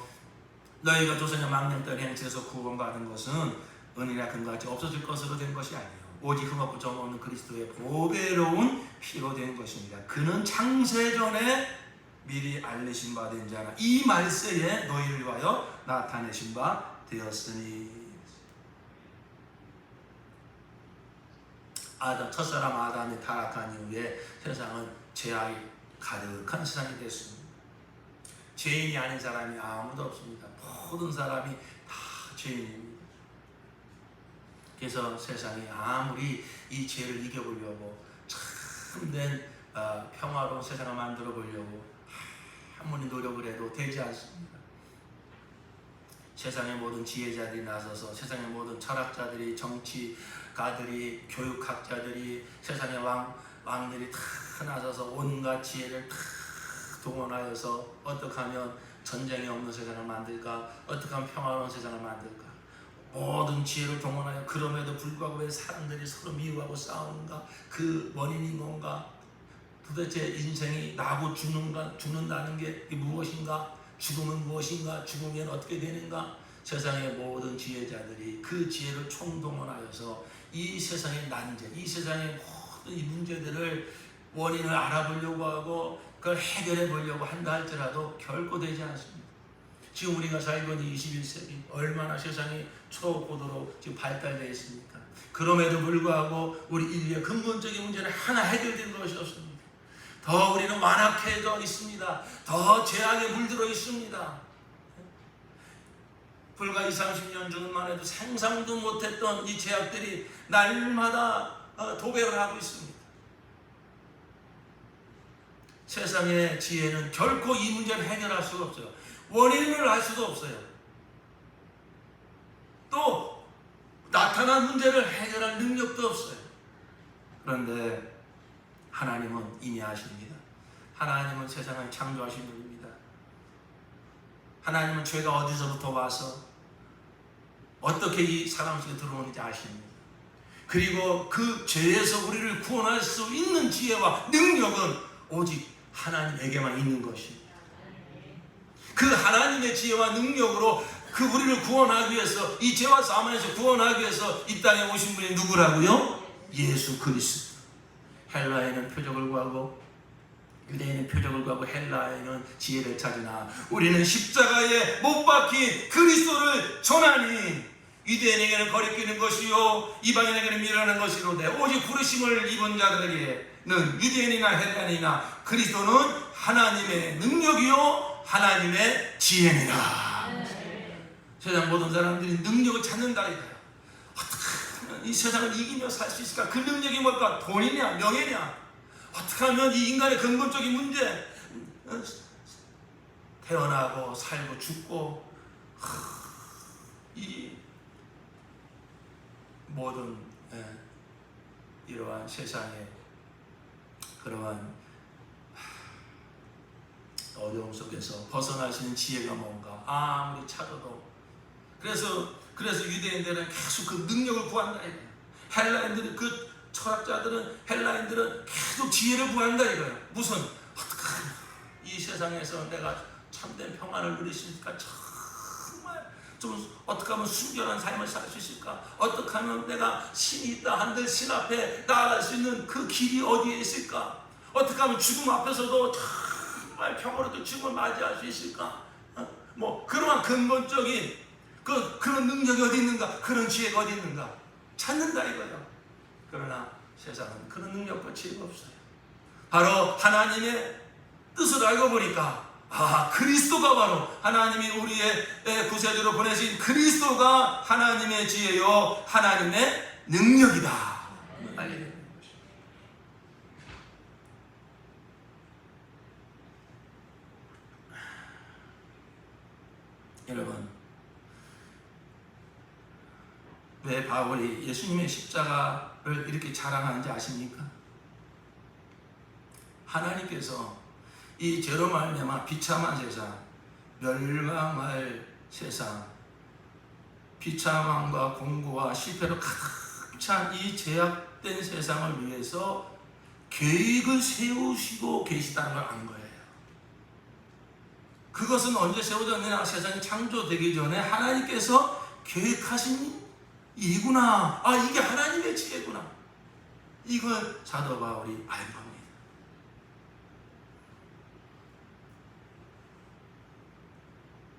너희가 조선의 망령된 행체에서 구원받은 것은 은이나 금같이 없어질 것으로 된 것이 아니에요. 오직 흠없고 점없는 그리스도의 보배로운 피로 된 것입니다. 그는 창세전에 미리 알리신 바 된 자나 이 말세에 너희를 위하여 나타내신 바 되었으니. 첫사람 아담이 타락한 이후에 세상은 죄악이 가득한 세상이 됐습니다. 죄인이 아닌 사람이 아무도 없습니다. 모든 사람이 다 죄인입니다. 그래서 세상이 아무리 이 죄를 이겨보려고 참된 평화로운 세상을 만들어 보려고 아무리 노력을 해도 되지 않습니다. 세상의 모든 지혜자들이 나서서 세상의 모든 철학자들이, 정치가들이, 교육학자들이, 세상의 왕들이 다 나서서 온갖 지혜를 다 동원하여서 어떻게 하면 전쟁이 없는 세상을 만들까? 어떻게 하면 평화로운 세상을 만들까? 모든 지혜를 동원하여 그럼에도 불구하고 왜 사람들이 서로 미워하고 싸우는가? 그 원인이 뭔가? 도대체 인생이 나고 죽는다는 게 무엇인가? 죽음은 무엇인가? 죽으면 어떻게 되는가? 세상의 모든 지혜자들이 그 지혜를 총동원하여서 이 세상의 난제, 이 세상의 모든 이 문제들을 원인을 알아보려고 하고 그걸 해결해 보려고 한다 할지라도 결코 되지 않습니다. 지금 우리가 살고 있는 21세기 얼마나 세상이 초고도로 지금 발달되어 있습니까? 그럼에도 불구하고 우리 인류의 근본적인 문제는 하나 해결된 것이 없습니다. 더 우리는 완악해져 있습니다. 더 죄악에 물들어 있습니다. 불과 20, 30년 전만 해도 상상도 못했던 이 죄악들이 날마다 도배를 하고 있습니다. 세상의 지혜는 결코 이 문제를 해결할 수가 없어요. 원인을 알 수도 없어요. 또 나타난 문제를 해결할 능력도 없어요. 그런데 하나님은 이미 아십니다. 하나님은 세상을 창조하신 분입니다. 하나님은 죄가 어디서부터 와서 어떻게 이 사람 속에 들어오는지 아십니다. 그리고 그 죄에서 우리를 구원할 수 있는 지혜와 능력은 오직 하나님에게만 있는 것입니다. 그 하나님의 지혜와 능력으로 그 우리를 구원하기 위해서, 이 죄와 사망에서 구원하기 위해서 이 땅에 오신 분이 누구라고요? 예수 그리스도. 헬라에는 표적을 구하고 유대인은 표적을 구하고 헬라에는 지혜를 찾으나 우리는 십자가에 못 박힌 그리스도를 전하니 유대인에게는 거리끼는 것이요 이방인에게는 미련한 것이로되 오직 부르심을 입은 자들에게는 유대인이나 헬라인이나 그리스도는 하나님의 능력이요 하나님의 지혜니라. 세상 모든 사람들이 능력을 찾는다 이거야. 어떻게 하면 이 세상을 이기며 살 수 있을까? 그 능력이 뭘까? 돈이냐 명예냐? 어떻게 하면 이 인간의 근본적인 문제, 태어나고 살고 죽고 이 모든 이러한 세상의 그러한 어려움 속에서 벗어날 수 있는 지혜가 뭔가 아무리 찾아도 그래서 유대인들은 계속 그 능력을 구한다 이거예요. 헬라인들은 그 철학자들은 헬라인들은 계속 지혜를 구한다 이거예요. 무슨 어떡하냐 이 세상에서 내가 참된 평안을 누릴 수 있을까? 정말 좀 어떻게 하면 순결한 삶을 살 수 있을까? 어떻게 하면 내가 신이 있다 한들 신 앞에 나아갈 수 있는 그 길이 어디에 있을까? 어떻게 하면 죽음 앞에서도 정말 평화롭게 죽음을 맞이할 수 있을까? 뭐 그러한 근본적인 그런 능력이 어디 있는가? 그런 지혜가 어디 있는가? 찾는다 이거예요. 그러나 세상은 그런 능력과 지혜가 없어요. 바로 하나님의 뜻을 알고 보니까 그리스도가 바로 하나님이 우리의 구세주로 보내신 그리스도가 하나님의 지혜요 하나님의 능력이다 알게 되는 것입니다. 여러분, 왜 바울이 예수님의 십자가를 이렇게 자랑하는지 아십니까? 하나님께서 이 죄로 말미암아 비참한 세상, 멸망할 세상, 비참함과 공고와 실패로 가득 찬 이 제약된 세상을 위해서 계획을 세우시고 계시다는 걸 안 거예요. 그것은 언제 세워졌느냐? 세상이 창조되기 전에 하나님께서 계획하신 이구나. 이게 하나님의 지혜구나. 이걸 사도 바울이 알고 합니다.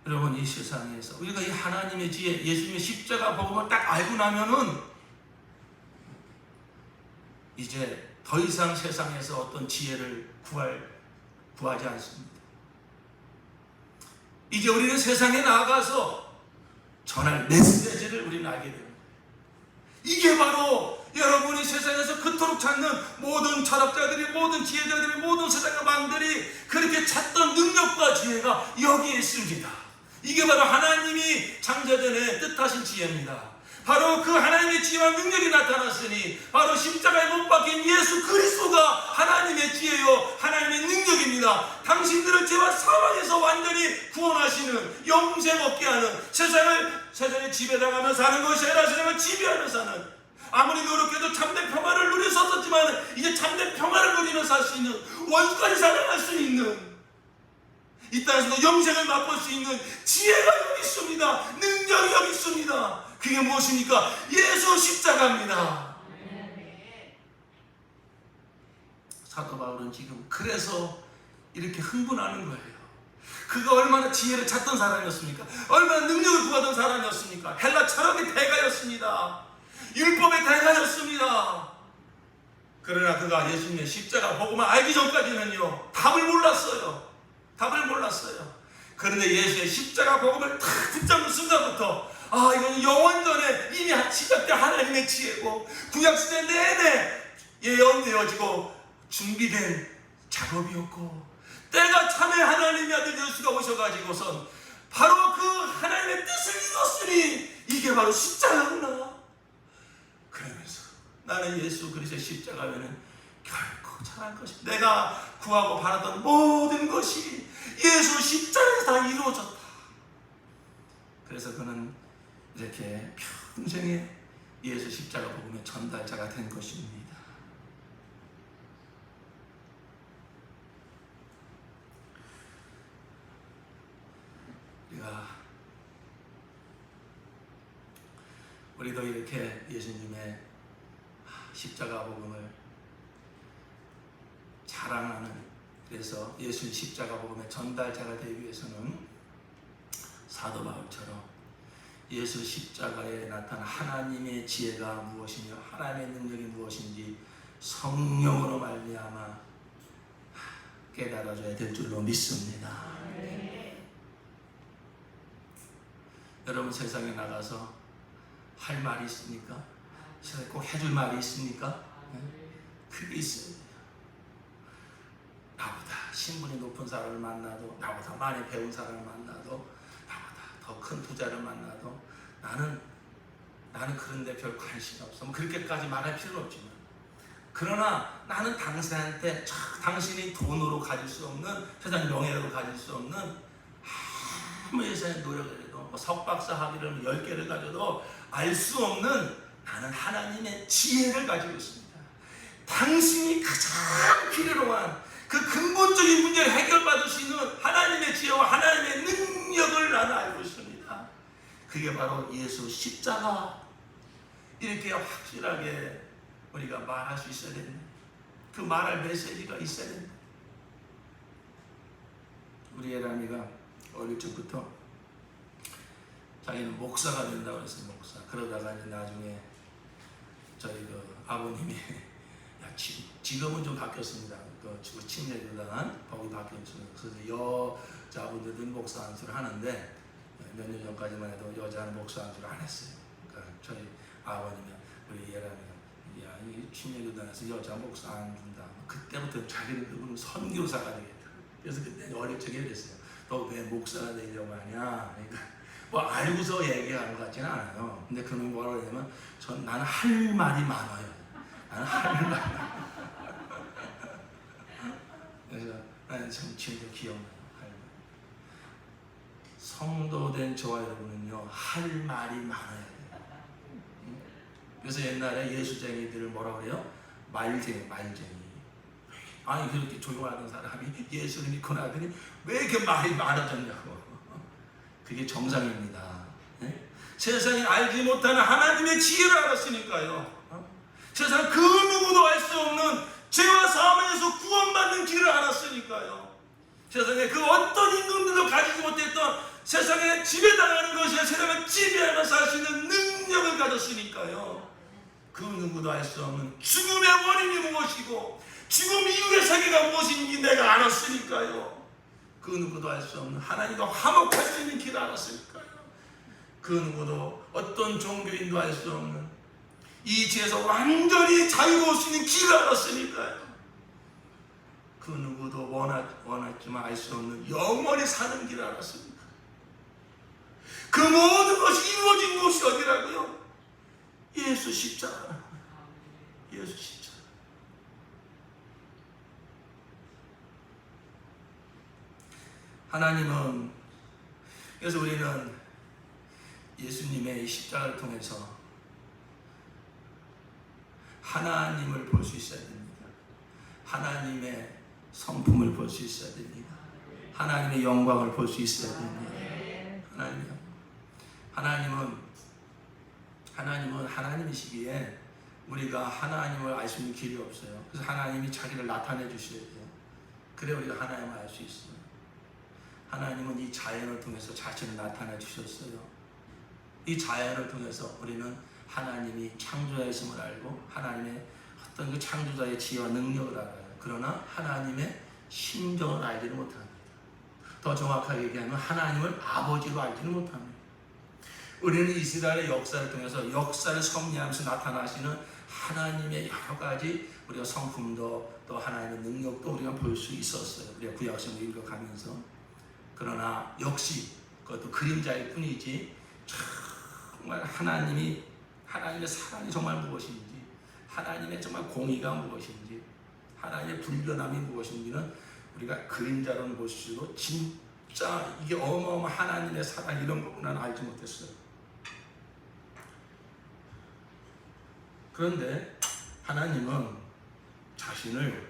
여러분, 이 세상에서 우리가 이 하나님의 지혜, 예수님의 십자가 복음을 딱 알고 나면은 이제 더 이상 세상에서 어떤 지혜를 구하지 않습니다. 이제 우리는 세상에 나아가서 전할 메시지를 우리는 알게 됩니다. 이게 바로 여러분이 세상에서 그토록 찾는 모든 철학자들이, 모든 지혜자들이, 모든 세상의 왕들이 그렇게 찾던 능력과 지혜가 여기에 있습니다. 이게 바로 하나님이 창조전에 뜻하신 지혜입니다. 바로 그 하나님의 지혜와 능력이 나타났으니 바로 십자가에 못 박힌 예수 그리스도가 하나님의 지혜요 하나님의 능력입니다. 당신들을 죄와 사망에서 완전히 구원하시는, 영생 얻게 하는, 세상을 지배당하며 사는 것이 아니라 세상을 지배하며 사는, 아무리 노력해도 참된 평화를 누릴 수 없었지만 이제 참된 평화를 누리며 살 수 있는, 원수까지 사랑할 수 있는, 이 땅에서도 영생을 맛볼 수 있는 지혜가 여기 있습니다. 능력이 여기 있습니다. 그게 무엇입니까? 예수 십자가입니다. 사도 바울은 지금 그래서 이렇게 흥분하는 거예요. 그가 얼마나 지혜를 찾던 사람이었습니까? 얼마나 능력을 구하던 사람이었습니까? 헬라 철학의 대가였습니다. 율법의 대가였습니다. 그러나 그가 예수님의 십자가 복음을 알기 전까지는요, 답을 몰랐어요. 그런데 예수의 십자가 복음을 탁 붙잡는 순간부터 이건 영원전에 이미 시작된 하나님의 지혜고 구약시대 내내 예언되어지고 준비된 작업이었고, 때가 참에 하나님의 아들 예수가 오셔가지고선 바로 그 하나님의 뜻을 이뤘으니 이게 바로 십자가구나. 그러면서 나는 예수 그리스도의 십자가 외에는 결코 잘할 것이다. 내가 구하고 바랐던 모든 것이 예수 십자가에서 다 이루어졌다. 그래서 그는 이렇게 평생에 예수 십자가 복음의 전달자가 된 것입니다. 우리도 이렇게 예수님의 십자가 복음을 자랑하는, 그래서 예수님 십자가 복음의 전달자가 되기 위해서는 사도 바울처럼 예수 십자가에 나타난 하나님의 지혜가 무엇이며 하나님의 능력이 무엇인지 성령으로 말미암아 깨달아줘야 될 줄로 믿습니다. 여러분, 세상에 나가서 할 말이 있습니까? 꼭 해줄 말이 있습니까? 그게 있어요. 나보다 신분이 높은 사람을 만나도, 나보다 많이 배운 사람을 만나도, 나보다 더 큰 부자를 만나도 나는 그런데 별 관심이 없어. 그렇게까지 말할 필요는 없지만, 그러나 나는 당신한테 당신이 돈으로 가질 수 없는, 세상 명예로 가질 수 없는, 아무 예산의 노력을 해도 석박사 학위를 10개를 가져도 알 수 없는, 나는 하나님의 지혜를 가지고 있습니다. 당신이 가장 필요로 한 그 근본적인 문제를 해결받을 수 있는 하나님의 지혜와 하나님의 능력을 나는 알고 있습니다. 그게 바로 예수 십자가. 이렇게 확실하게 우리가 말할 수 있어야 됩니다. 그 말할 메시지가 있어야 됩니다. 우리 애람이가 어릴 적부터 자기는 목사가 된다고 했어요. 목사. 그러다가 이제 나중에 저희 그 아버님이 지금은 좀 바뀌었습니다. 그 침례교단 거기 바뀌었어요. 그래서 여자분들도 목사 안수를 하는데 몇 년 전까지만 해도 여자는 목사 안수를 안 했어요. 그러니까 저희 아버님이 우리 예람이가 이 침례교단에서 여자 목사 안 준다. 그때부터 자기는 그분은 선교사가 되겠다. 그래서 그때 어릴 적에 그랬어요. 너 왜 목사가 되려고 하냐? 그러니까 뭐 알고서 얘기하는 것 같지는 않아요. 근데 그놈이 뭐라고 하냐면 나는 할 말이 많아요. 나는 할 말이 많아요. 그래서 나는 참 지금도 기억나요. 할 말. 성도된 저와 여러분은요, 할 말이 많아야 돼요. 그래서 옛날에 예수쟁이들을 뭐라고 그래요? 말쟁이. 아니, 그렇게 조용하던 사람이 예수를 믿고 나더니 왜 이렇게 말이 많아졌냐고. 그게 정상입니다. 네? 세상이 알지 못하는 하나님의 지혜를 알았으니까요. 세상 그 누구도 알 수 없는 죄와 사망에서 구원받는 길을 알았으니까요. 세상에 그 어떤 임금들도 가지지 못했던 세상에 지배당하는 것이야 세상을 지배하면서 할 수 있는 능력을 가졌으니까요. 그 누구도 알 수 없는 죽음의 원인이 무엇이고 죽음 이후의 세계가 무엇인지 내가 알았으니까요. 그 누구도 알 수 없는 하나님과 화목할 수 있는 길을 알았으니까요. 그 누구도 어떤 종교인도 알 수 없는 이 죄에서 완전히 자유로울 수 있는 길을 알았으니까요. 그 누구도 원했지만 알 수 없는 영원히 사는 길을 알았습니다. 그 모든 것이 이루어진 곳이 어디라고요? 예수 십자가. 예수 십자가. 하나님은, 그래서 우리는 예수님의 십자가를 통해서 하나님을 볼 수 있어야 됩니다. 하나님의 성품을 볼 수 있어야 됩니다. 하나님의 영광을 볼 수 있어야 됩니다. 하나님은 하나님이시기에 우리가 하나님을 알 수 있는 길이 없어요. 그래서 하나님이 자기를 나타내 주셔야 돼요. 그래 우리가 하나님을 알 수 있어요. 하나님은 이 자연을 통해서 자신을 나타내 주셨어요. 이 자연을 통해서 우리는 하나님이 창조하심을 알고 하나님의 어떤 그 창조자의 지혜와 능력을 알아요. 그러나 하나님의 심정을 알지를 못합니다. 더 정확하게 얘기하면 하나님을 아버지로 알지를 못합니다. 우리는 이스라엘의 역사를 통해서 역사를 섭리하면서 나타나시는 하나님의 여러 가지 우리가 성품도 또 하나님의 능력도 우리가 볼 수 있었어요. 우리가 구약성을 읽어가면서. 그러나 역시 그것도 그림자일 뿐이지 정말 하나님의 사랑이 정말 무엇인지, 하나님의 정말 공의가 무엇인지, 하나님의 불변함이 무엇인지는 우리가 그림자로는 볼 수도 진짜 이게 어마어마한 하나님의 사랑 이런 거구나 알지 못했어요. 그런데 하나님은 자신을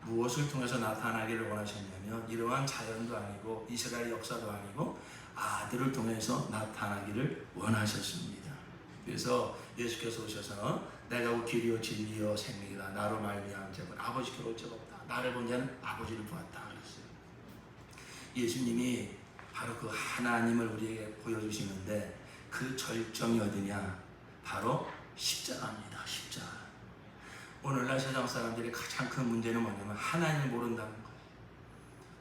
무엇을 통해서 나타나기를 원하셨냐면 이러한 자연도 아니고 이스라엘 역사도 아니고 아들을 통해서 나타나기를 원하셨습니다. 그래서 예수께서 오셔서 내가 길이요 진리요 생명이다. 나로 말미암은 자는 아버지께 올 적 없다. 나를 본 자는 아버지를 보았다 그랬어요. 예수님이 바로 그 하나님을 우리에게 보여주시는데 그 절정이 어디냐? 바로 십자가입니다. 십자가. 오늘날 세상 사람들의 가장 큰 문제는 뭐냐면 하나님을 모른다는 거예요.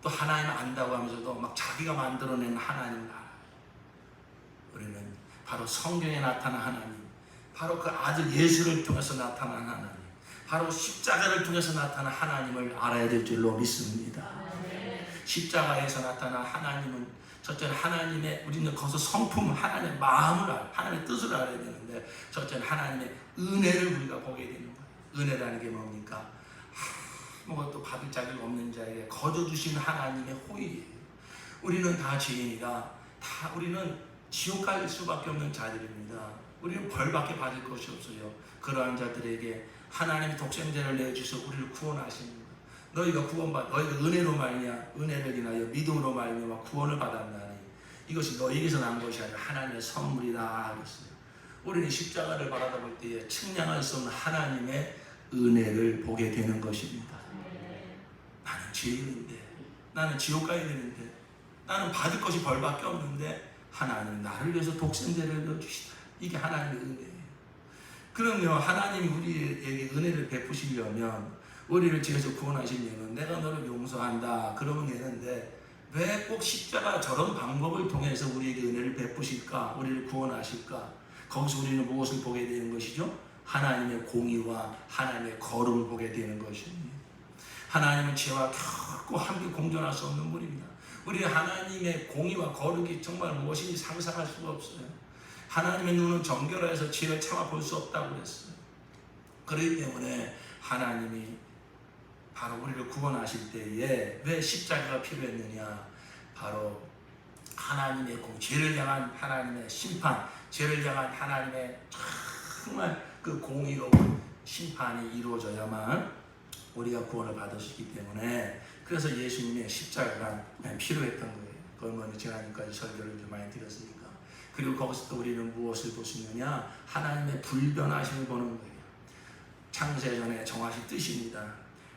또 하나님을 안다고 하면서도 막 자기가 만들어낸 하나님을 알아요. 우리는 바로 성경에 나타난 하나님, 바로 그 아들 예수를 통해서 나타난 하나님, 바로 십자가를 통해서 나타난 하나님을 알아야 될 줄로 믿습니다. 십자가에서 나타난 하나님은 첫째는 하나님의 우리는 거기서 성품, 하나님의 마음을 알아요. 하나님의 뜻을 알아야 되는데 첫째는 하나님의 은혜를 우리가 보게 되는 거예요. 은혜라는 게 뭡니까? 아무것도 받을 자격 없는 자에게 거저주신 하나님의 호의예요. 우리는 다 죄인이다. 다 우리는 지옥 갈 수밖에 없는 자들입니다. 우리는 벌밖에 받을 것이 없어요. 그러한 자들에게 하나님의 독생자를 내주셔서 우리를 구원하시는 거예요. 너희가 은혜로 말미암아 은혜를 인하여 믿음으로 말미암아 구원을 받았나니 이것이 너희에게서 난 것이 아니라 하나님의 선물이다 그랬어요. 우리는 십자가를 바라볼 때에 측량할 수 없는 하나님의 은혜를 보게 되는 것입니다. 나는 죄인인데, 나는 지옥 가야 되는데, 나는 받을 것이 벌밖에 없는데 하나님 나를 위해서 독생자를 넣어주시다. 이게 하나님의 은혜예요. 그러면 하나님이 우리에게 은혜를 베푸시려면 우리를 죄에서 구원하시려면 내가 너를 용서한다 그러면 되는데 왜 꼭 십자가 저런 방법을 통해서 우리에게 은혜를 베푸실까? 우리를 구원하실까? 거기서 우리는 무엇을 보게 되는 것이죠? 하나님의 공의와 하나님의 거룩을 보게 되는 것입니다. 하나님은 죄와 결코 함께 공존할 수 없는 분입니다. 우리는 하나님의 공의와 거룩이 정말 무엇인지 상상할 수가 없어요. 하나님의 눈은 정결해서 죄를 참아 볼 수 없다고 그랬어요. 그렇기 때문에 하나님이 바로 우리를 구원하실 때에 왜 십자가가 필요했느냐? 바로 하나님의 죄를 향한 하나님의 심판, 죄를 향한 하나님의 정말 그 공의로운 심판이 이루어져야만 우리가 구원을 받을 수 있기 때문에 그래서 예수님의 십자가가 필요했던 거예요. 그건 지난주까지 설교를 좀 많이 드렸으니까. 그리고 거기서 또 우리는 무엇을 보시느냐? 하나님의 불변하심을 보는 거예요. 창세전에 정하신 뜻입니다.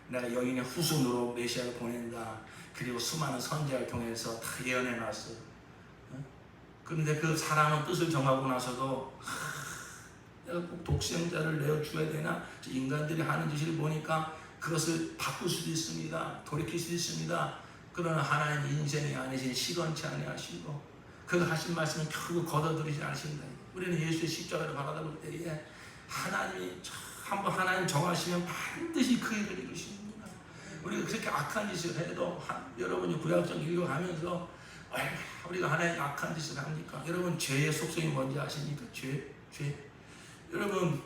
내가 여인의 후손으로 메시아를 보낸다. 그리고 수많은 선지자를 통해서 다 예언해 놨어요. 그런데 그 사랑은 뜻을 정하고 나서도 내가 꼭 독생자를 내어줘야 되나? 인간들이 하는 짓을 보니까 그것을 바꿀 수도 있습니다. 돌이킬 수도 있습니다. 그러나 하나님 인생이 아니신 시건치 아니하시고 그 하신 말씀은 결국 거둬들이지 않으신다. 우리는 예수의 십자가를 바라볼 때에 하나님이 한번 하나님 정하시면 반드시 그 일을 이루십니다. 우리가 그렇게 악한 짓을 해도 여러분이 구약성 읽어가면서 우리가 하나님 악한 짓을 합니까? 여러분 죄의 속성이 뭔지 아십니까? 죄. 여러분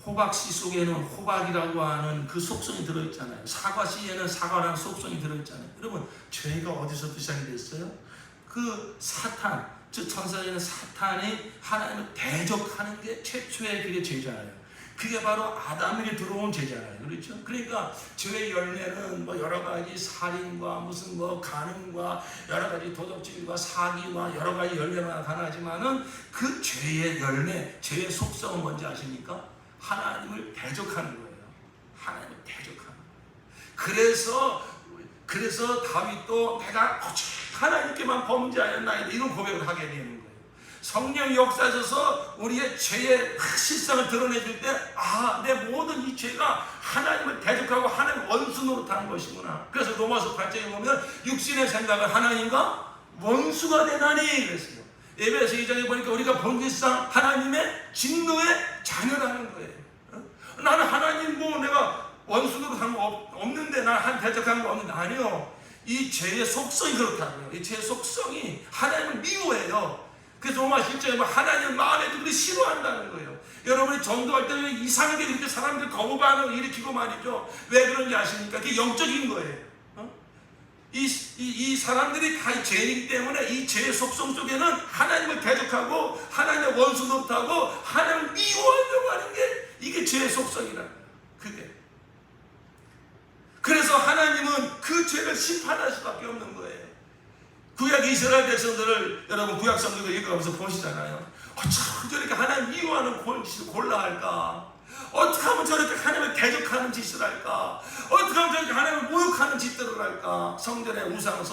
호박씨 속에는 호박이라고 하는 그 속성이 들어있잖아요. 사과씨에는 사과라는 속성이 들어있잖아요. 여러분 죄가 어디서 시작이 됐어요? 그 사탄, 즉 천사에는 사탄이 하나님을 대적하는 게 최초의 그게 죄잖아요. 그게 바로 아담에게 들어온 죄잖아요. 그렇죠? 그러니까 죄의 열매는 뭐 여러 가지 살인과 무슨 뭐 간음과 여러 가지 도덕질과 사기와 여러 가지 열매가 나타나지만은 그 죄의 열매, 죄의 속성은 뭔지 아십니까? 하나님을 대적하는 거예요. 하나님을 대적하는 거예요. 그래서 다윗도 내가 하나님께만 범죄하였나이다. 이런 고백을 하게 되는 거예요. 성령이 역사하셔서 우리의 죄의 실상을 드러내줄 때, 아, 내 모든 이 죄가 하나님을 대적하고 하나님 원수 노릇하는 것이구나. 그래서 로마서 8장에 보면 육신의 생각은 하나님과 원수가 되나니 그랬어요. 에베소 2장에 보니까 우리가 본질상 하나님의 진노의 자녀라는 거예요. 나는 하나님 내가 원수 노릇한 거 없는데, 난 대적한 거 없는데. 아니요. 이 죄의 속성이 그렇다고요. 이 죄의 속성이 하나님을 미워해요. 그래서 로마 10장에 하나님 마음에 두고 싫어한다는 거예요. 여러분이 전도할 때 이상하게 이렇게 사람들 거부 반응을 일으키고 말이죠. 왜 그런지 아십니까? 그게 영적인 거예요. 이 사람들이 다 죄이기 때문에 이 죄의 속성 속에는 하나님을 대적하고 하나님의 원수 노릇하고 하나님을 미워하려고 하는 게 이게 죄의 속성이라는 거예요. 그게. 그래서 하나님은 그 죄를 심판할 수밖에 없는 거예요. 구약 이스라엘 백성들을 여러분 구약 성경을 읽어가면서 보시잖아요. 어쩜 저렇게 하나님 미워하는 짓을 골라 할까? 어떻게 하면 저렇게 하나님을 대적하는 짓을 할까? 어떻게 하면 저렇게 하나님을 모욕하는 짓들을 할까? 성전에 우상을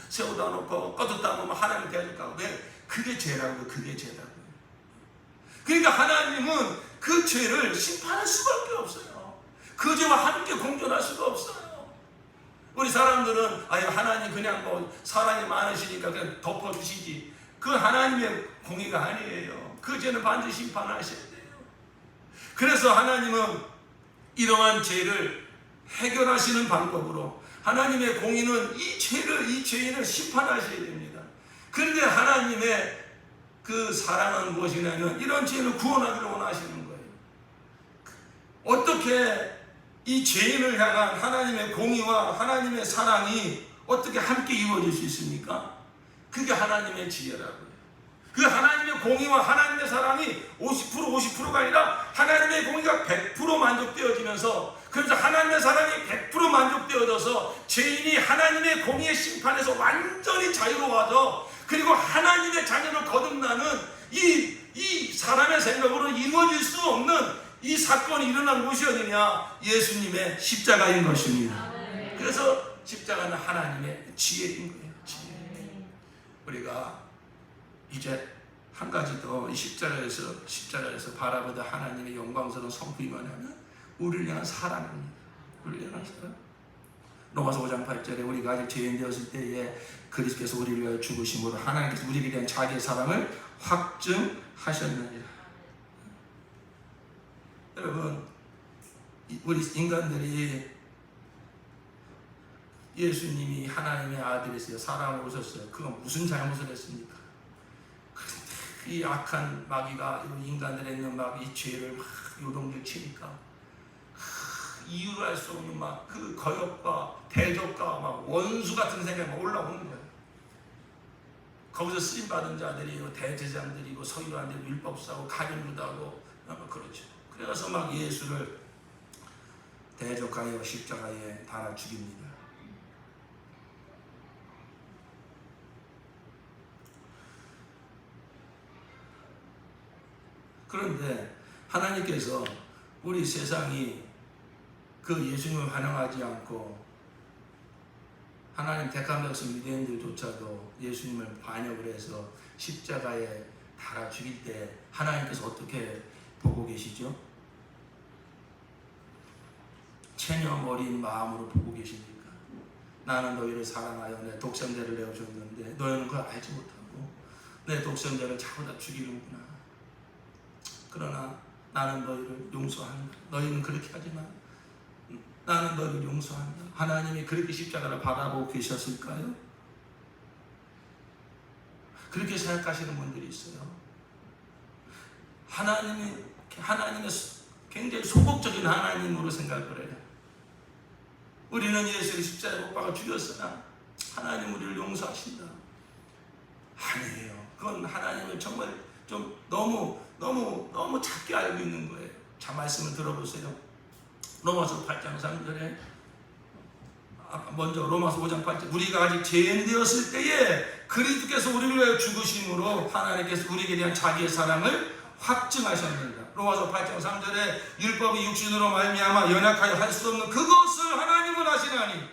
세우다 놓고 꺼졌다 놓으면 하나님을 대적하고. 왜? 그게 죄라고요. 그게 죄라고요. 그러니까 하나님은 그 죄를 심판할 수밖에 없어요. 그 죄와 함께 공존할 수가 없어요. 우리 사람들은 하나님 그냥 사랑이 많으시니까 그냥 덮어주시지. 그 하나님의 공의가 아니에요. 그 죄는 반드시 심판하셔야 돼요. 그래서 하나님은 이러한 죄를 해결하시는 방법으로 하나님의 공의는 이 죄인을 심판하셔야 됩니다. 그런데 하나님의 그 사랑은 무엇이냐면 이런 죄인을 구원하기를 원하시는 거예요. 어떻게 이 죄인을 향한 하나님의 공의와 하나님의 사랑이 어떻게 함께 이루어질 수 있습니까? 그게 하나님의 지혜라고요. 그 하나님의 공의와 하나님의 사랑이 50%가 아니라 하나님의 공의가 100% 만족되어지면서, 그래서 하나님의 사랑이 100% 만족되어져서 죄인이 하나님의 공의의 심판에서 완전히 자유로워져, 그리고 하나님의 자녀를 거듭나는 이 사람의 생각으로 이루어질 수 없는 이 사건이 일어난 곳이 어디냐? 예수님의 십자가인 것입니다. 그래서 십자가는 하나님의 지혜인 거예요. 지혜. 우리가 이제 한 가지 더 이 십자가에서 바라보다 하나님의 영광스러운 성품이 뭐냐면 우리를 향한 사랑입니다. 우리를 향한 사랑. 로마서 5장 8절에 우리가 아직 죄인 되었을 때에 그리스도께서 우리를 위하여 죽으심으로 하나님께서 우리에 대한 자기의 사랑을 확증하셨느니라. 여러분, 우리 인간들이 예수님이 하나님의 아들이세요. 사람으로 오셨어요. 그건 무슨 잘못을 했습니까? 이 악한 마귀가 인간들에 있는 이 죄를 막 요동질 치니까 이유를 알 수 없는 그 거역과 대적과 원수 같은 생각이 올라오는 거예요. 거기서 쓰임 받은 자들이 대제사장들이고 서기관들이고 율법사고 가룟유다고 그렇죠. 그래서 예수를 대적하여 십자가에 달아 죽입니다. 그런데 하나님께서 우리 세상이 그 예수님을 환영하지 않고 하나님 택한 백성 유대인들조차도 예수님을 반역을 해서 십자가에 달아 죽일 때 하나님께서 어떻게 보고 계시죠? 체념 어린 마음으로 보고 계십니까? 나는 너희를 사랑하여 내 독생자를 내어줬는데 너희는 그걸 알지 못하고 내 독생자를 자꾸 다 죽이는구나. 그러나 나는 너희를 용서한다. 너희는 그렇게 하지만 나는 너희를 용서한다. 하나님이 그렇게 십자가를 바라보고 계셨을까요? 그렇게 생각하시는 분들이 있어요. 하나님의 굉장히 소극적인 하나님으로 생각을 해요. 우리는 예수를 십자가에 못 박아 죽였으나 하나님 우리를 용서하신다. 아니에요. 그건 하나님을 정말 좀 너무 작게 알고 있는 거예요. 자, 말씀을 들어보세요. 로마서 8장 3절에 먼저 로마서 5장 8절 우리가 아직 죄인 되었을 때에 그리스도께서 우리를 위하여 죽으심으로 하나님께서 우리에게 대한 자기의 사랑을 확증하셨느니라. 로마서 8장 3절에 율법이 육신으로 말미암아 연약하여 할 수 없는 그것을 하나님은 하시나니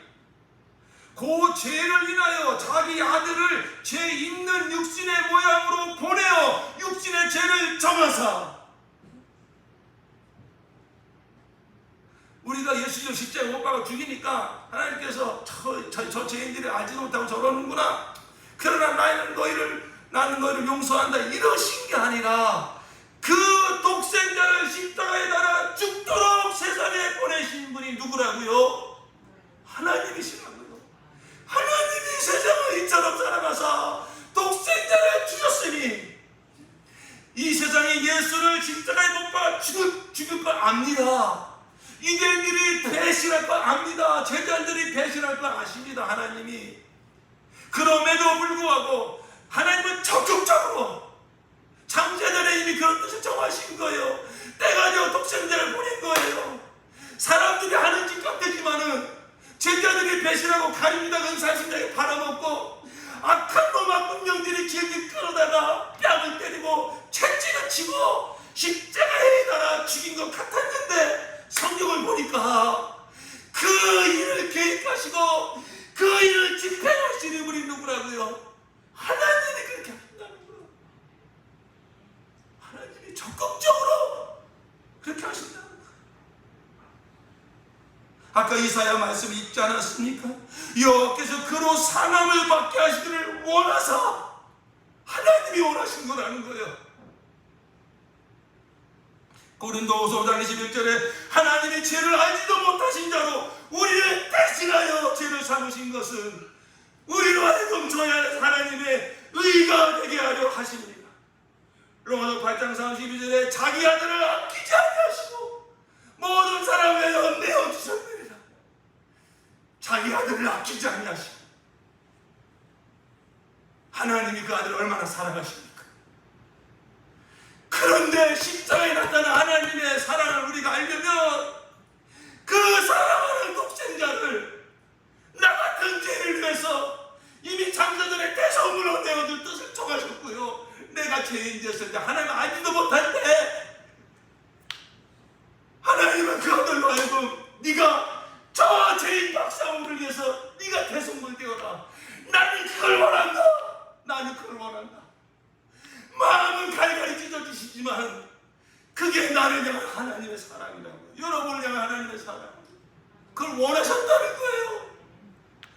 그 죄를 인하여 자기 아들을 죄 있는 육신의 모양으로 보내어 육신의 죄를 정하사 우리가 예수를 십자가에 못 박아 죽이니까 하나님께서 저 죄인들이 알지도 못하고 저러는구나. 그러나 나는 너희를 용서한다. 이러신 게 아니라 그 독생자를 십자가에 달아 죽도록 세상에 보내신 분이 누구라고요? 하나님이시라고요. 하나님이 세상을 이처럼 사랑하사 독생자를 주셨으니 이 세상에 예수를 십자가에 못 박아 죽일 걸 압니다. 유대인들이 배신할 걸 압니다. 제자들이 배신할 걸 아십니다. 하나님이. 그럼에도 불구하고 하나님은 적극적으로 창세전에 이미 그런 뜻을 정하신 거예요. 때가 되어 독생자를 보낸 거예요. 사람들이 하는 짓 같지만은 제자들이 배신하고 가룟니다 근사심장에 팔아먹고 악한 로마 문명들이 길게 끌어다가 뺨을 때리고 채찍을 치고 십자가에 달아 죽인 것 같았는데 성경을 보니까 그 일을 계획하시고 그 일을 집행하시는 분이 누구라고요? 하나님이 그렇게 하신다는 거예요. 하나님이 적극적으로 그렇게 하신다는 거예요. 아까 이사야 말씀이 있지 않았습니까? 여호와께서 그로 상함을 받게 하시기를 원하사 하나님이 원하신 거라는 거예요. 고린도후서 5장 21절에 하나님이 죄를 알지도 못하신 자로 우리를 대신하여 죄를 삼으신 것은 우리로 하여금 저야 하나님의 의가 되게 하려 하십니다. 로마서 8장 32절에 자기 아들을 아끼지 아니하시고 모든 사람을 연대어 주셨느니라. 자기 아들을 아끼지 아니하시고 하나님이 그 아들을 얼마나 사랑하십니까? 그런데 십자가에 나타난 하나님의 사랑을 우리가 알려면 그 사랑하는 독생자를 나 같은 죄를 위해서 이미 창세전에 대성물로 내어줄 뜻을 정하셨고요. 내가 죄인 되었을 때 하나님 알지도 못할 때 하나님은 그 아들로 하여금 네가 저 죄인 박사오를 위해서 네가 대성물 되어라. 나는 그걸 원한다. 나는 그걸 원한다. 마음은 갈갈이 찢어지시지만 그게 나를 향한 하나님의 사랑이라고. 여러분을 향한 하나님의 사랑. 그걸 원하셨다는 거예요.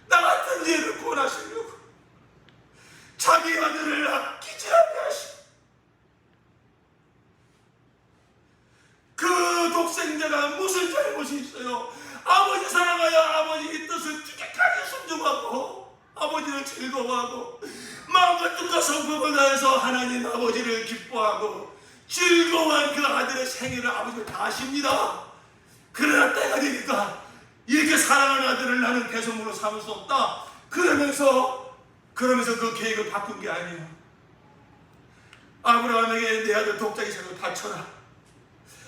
나 같은 죄를 구원하시려고 자기 아들을 아끼지 아니하시고 그 독생자가 무슨 잘못이 있어요? 아버지 사랑하여 아버지의 뜻을 지키까지 순종하고 아버지를 즐거워하고 마음과 뜻과 성품을 다해서 하나님 아버지를 기뻐하고 즐거워한 그 아들의 생일을 아버지가 다 아십니다. 그러나 때가 되니까 이렇게 사랑하는 아들을 나는 대성물로 삼을 수 없다. 그러면서 그 계획을 바꾼 게 아니에요. 아브라함에게 내 아들 독자 이삭을 바쳐라.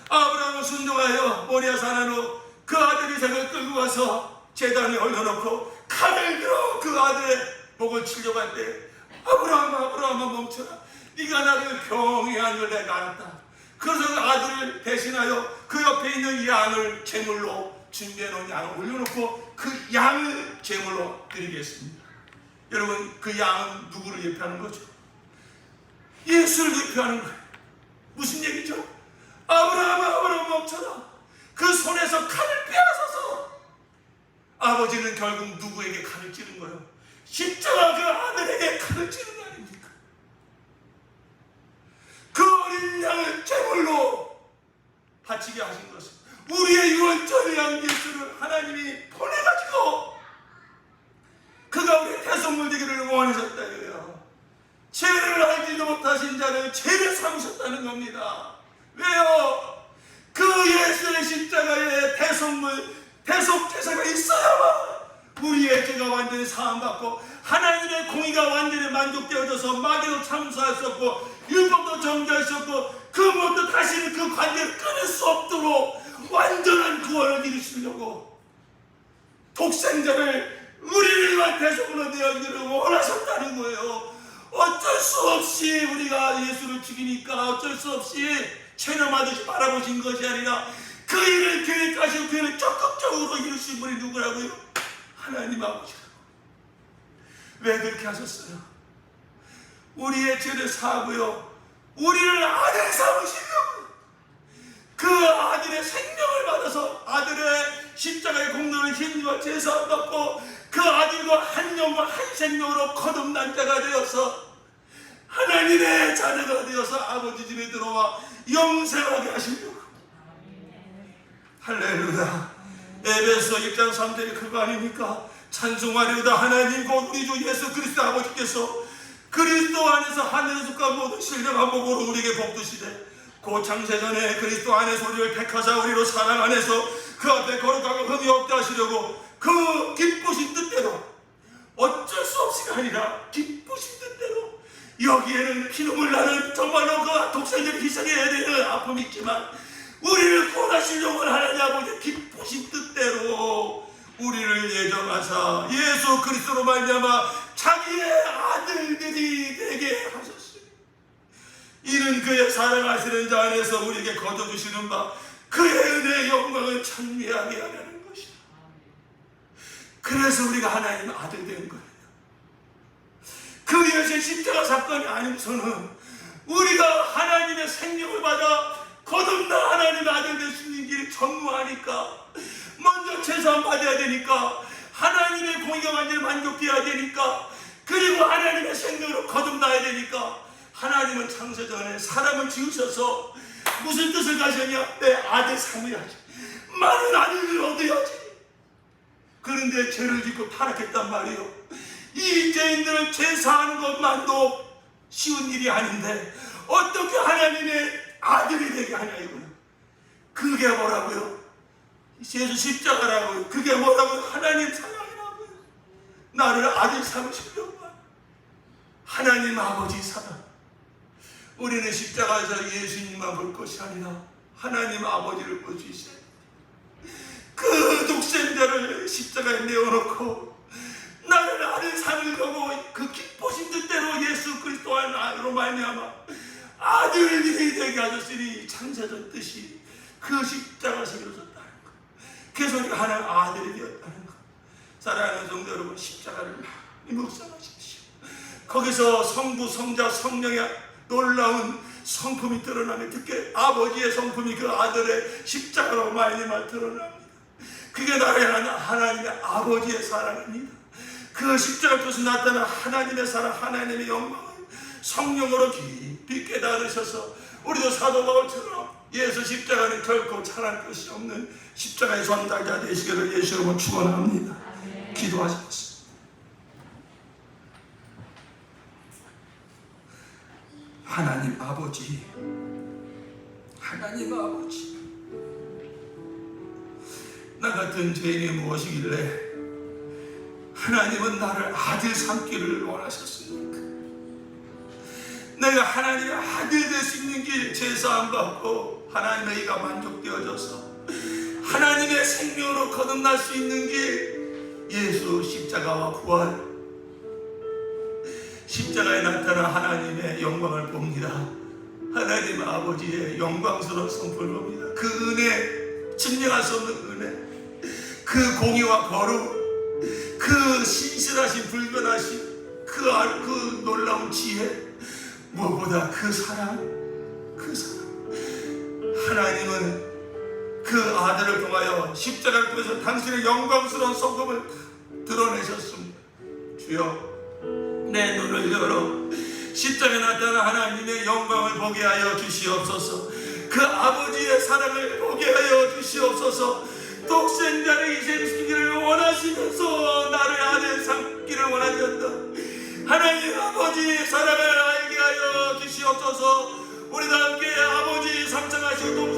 아브라함은 순종하여 모리아 산으로 그 아들 이삭을 끌고 가서 제단에 올려놓고 칼을 들어 그 아들의 목을 치려고 할 때 아브라함아 멈춰라. 네가 나를 병해한 걸 내가 알았다. 그래서 그 아들을 대신하여 그 옆에 있는 양을 제물로 준비해놓은 양을 올려놓고 그 양을 제물로 드리겠습니다. 여러분, 그 양은 누구를 예표하는 거죠? 예수를 예표하는 거예요. 무슨 얘기죠? 아브라함아 멈춰라. 그 손에서 칼을 빼앗아서 아버지는 결국 누구에게 칼을 찌른 거예요? 십자가 그 아들에게 칼을 찌른 거 아닙니까? 그 어린 양을 제물로 바치게 하신 것은 우리의 유월절 양 예수를 하나님이 보내가지고 그가 우리의 대성물 되기를 원하셨다 이거예요. 죄를 알지도 못하신 자를 죄를 삼으셨다는 겁니다. 왜요? 그 예수의 십자가에 대성물, 대속제사가 있어야만 우리의 죄가 완전히 사함받고 하나님의 공의가 완전히 만족되어져서 마귀도 참수할 수 없고 율법도 정죄할 수 없고 그 무엇도 다시는 그 관계를 끊을 수 없도록 완전한 구원을 이루시려고 독생자를 우리를 위한 대속으로 내어주기를 원하셨다는 거예요. 어쩔 수 없이 우리가 예수를 죽이니까 어쩔 수 없이 체념하듯이 바라보신 것이 아니라 그 일을 계획하시고 그 일을 적극적으로 이루신 분이 누구라고요? 하나님 아버지라고. 왜 그렇게 하셨어요? 우리의 죄를 사하고요, 우리를 아들 삼으시려고 그 아들의 생명을 받아서 아들의 십자가의 공로를 힘입어 제사함 받고 그 아들과 한 영과 한 생명으로 거듭난 자가 되어서 하나님의 자녀가 되어서 아버지 집에 들어와 영생하게 하시려고. 할렐루야. 에베소 1장 3절이 그거 아닙니까? 찬송하리로다 하나님 곧 우리 주 예수 그리스도 아버지께서 그리스도 안에서 하늘의 숫과 모든 신령한 복으로 우리에게 복주시되 곧 창세전에 그리스도 안에서 우리를 택하사 우리로 사랑 안에서 그 앞에 거룩하고 흠이 없게 하시려고 그 기쁘신 뜻대로, 어쩔 수 없이가 아니라 기쁘신 뜻대로, 여기에는 피눈물 나는 정말로 그 독생자를 희생해야 되는 아픔이 있지만 우리를 구원하시려고 하나님 아버지 기쁘신 뜻대로 우리를 예정하사 예수 그리스도로 말미암아 자기의 아들들이 되게 하셨으니 이는 그의 사랑하시는 자 안에서 우리에게 거둬주시는 바 그의 은혜의 영광을 찬미하게 하려는 것이다. 그래서 우리가 하나님의 아들 된 거예요. 그 여신 십자가 사건이 아니고서는 우리가 하나님의 생명을 받아 거듭난 하나님의 아들 될 수 있는 길이 전무하니까 먼저 제사함 받아야 되니까 하나님의 공의가 일을 만족해야 되니까 그리고 하나님의 생명으로 거듭나야 되니까 하나님은 창세전에 사람을 지으셔서 무슨 뜻을 가셨냐? 내 아들 삼아야지, 많은 아들을 얻어야지. 그런데 죄를 짓고 타락했단 말이에요. 이 죄인들을 제사하는 것만도 쉬운 일이 아닌데 어떻게 하나님의 아들이 되게 하냐 이거는. 그게 뭐라고요? 예수 십자가라고요. 그게 뭐라고요? 하나님 사랑이라고요. 나를 아들 삼으시려고 하나님 아버지 사랑. 우리는 십자가에서 예수님만 볼 것이 아니라 하나님 아버지를 볼 수 있어요. 그 독생자를 십자가에 내어놓고 나를 아들 삼으려고 그 기쁘신 뜻대로 예수 그리스도 안으로 말미암아 아들들이 되게 하셨으니 창세전 뜻이 그 십자가에서 이루어졌다는 것. 그래서 우리가 하나님 아들이 되었다는 것. 사랑하는 성도 여러분, 십자가를 많이 묵상하십시오. 거기서 성부, 성자, 성령의 놀라운 성품이 드러나는, 특히 아버지의 성품이 그 아들의 십자가로 말미암아 드러납니다. 그게 나를 향한 하나님의 아버지의 사랑입니다. 그 십자가 뜻에 나타난 하나님의 사랑, 하나님의 영광을 성령으로 깊이 깨달으셔서 우리도 사도 바울처럼 예수 십자가는 결코 찬할 것이 없는 십자가의 전달자 되시기를 예수 여러분 축원합니다. 기도하시겠습니다. 하나님 아버지, 하나님 아버지, 나 같은 죄인이 무엇이길래 하나님은 나를 아들 삼기를 원하셨습니까? 내가 하나님의 아들 될 수 있는 길 제사함 받고 하나님의 의가 만족되어져서 하나님의 생명으로 거듭날 수 있는 길 예수 십자가와 부활, 십자가에 나타난 하나님의 영광을 봅니다. 하나님 아버지의 영광스러운 성품을 봅니다. 그 은혜, 증명할 수 없는 은혜, 그 공의와 거룩, 그 신실하신 불변하신 그 놀라운 지혜, 무엇보다 그 사랑, 그 사랑. 하나님은 그 아들을 통하여 십자가를 통해서 당신의 영광스러운 성품을 드러내셨습니다. 주여, 내 눈을 열어 십자가에 나타난 하나님의 영광을 보게 하여 주시옵소서. 그 아버지의 사랑을 보게 하여 주시옵소서. 독생자를 희생시키기를 원하시면서 나를 아들 삼기를 원하셨다. 하나님 아버지의 사랑을 알게 하여 주시옵소서. 우리도 함께 아버지 삼창하시고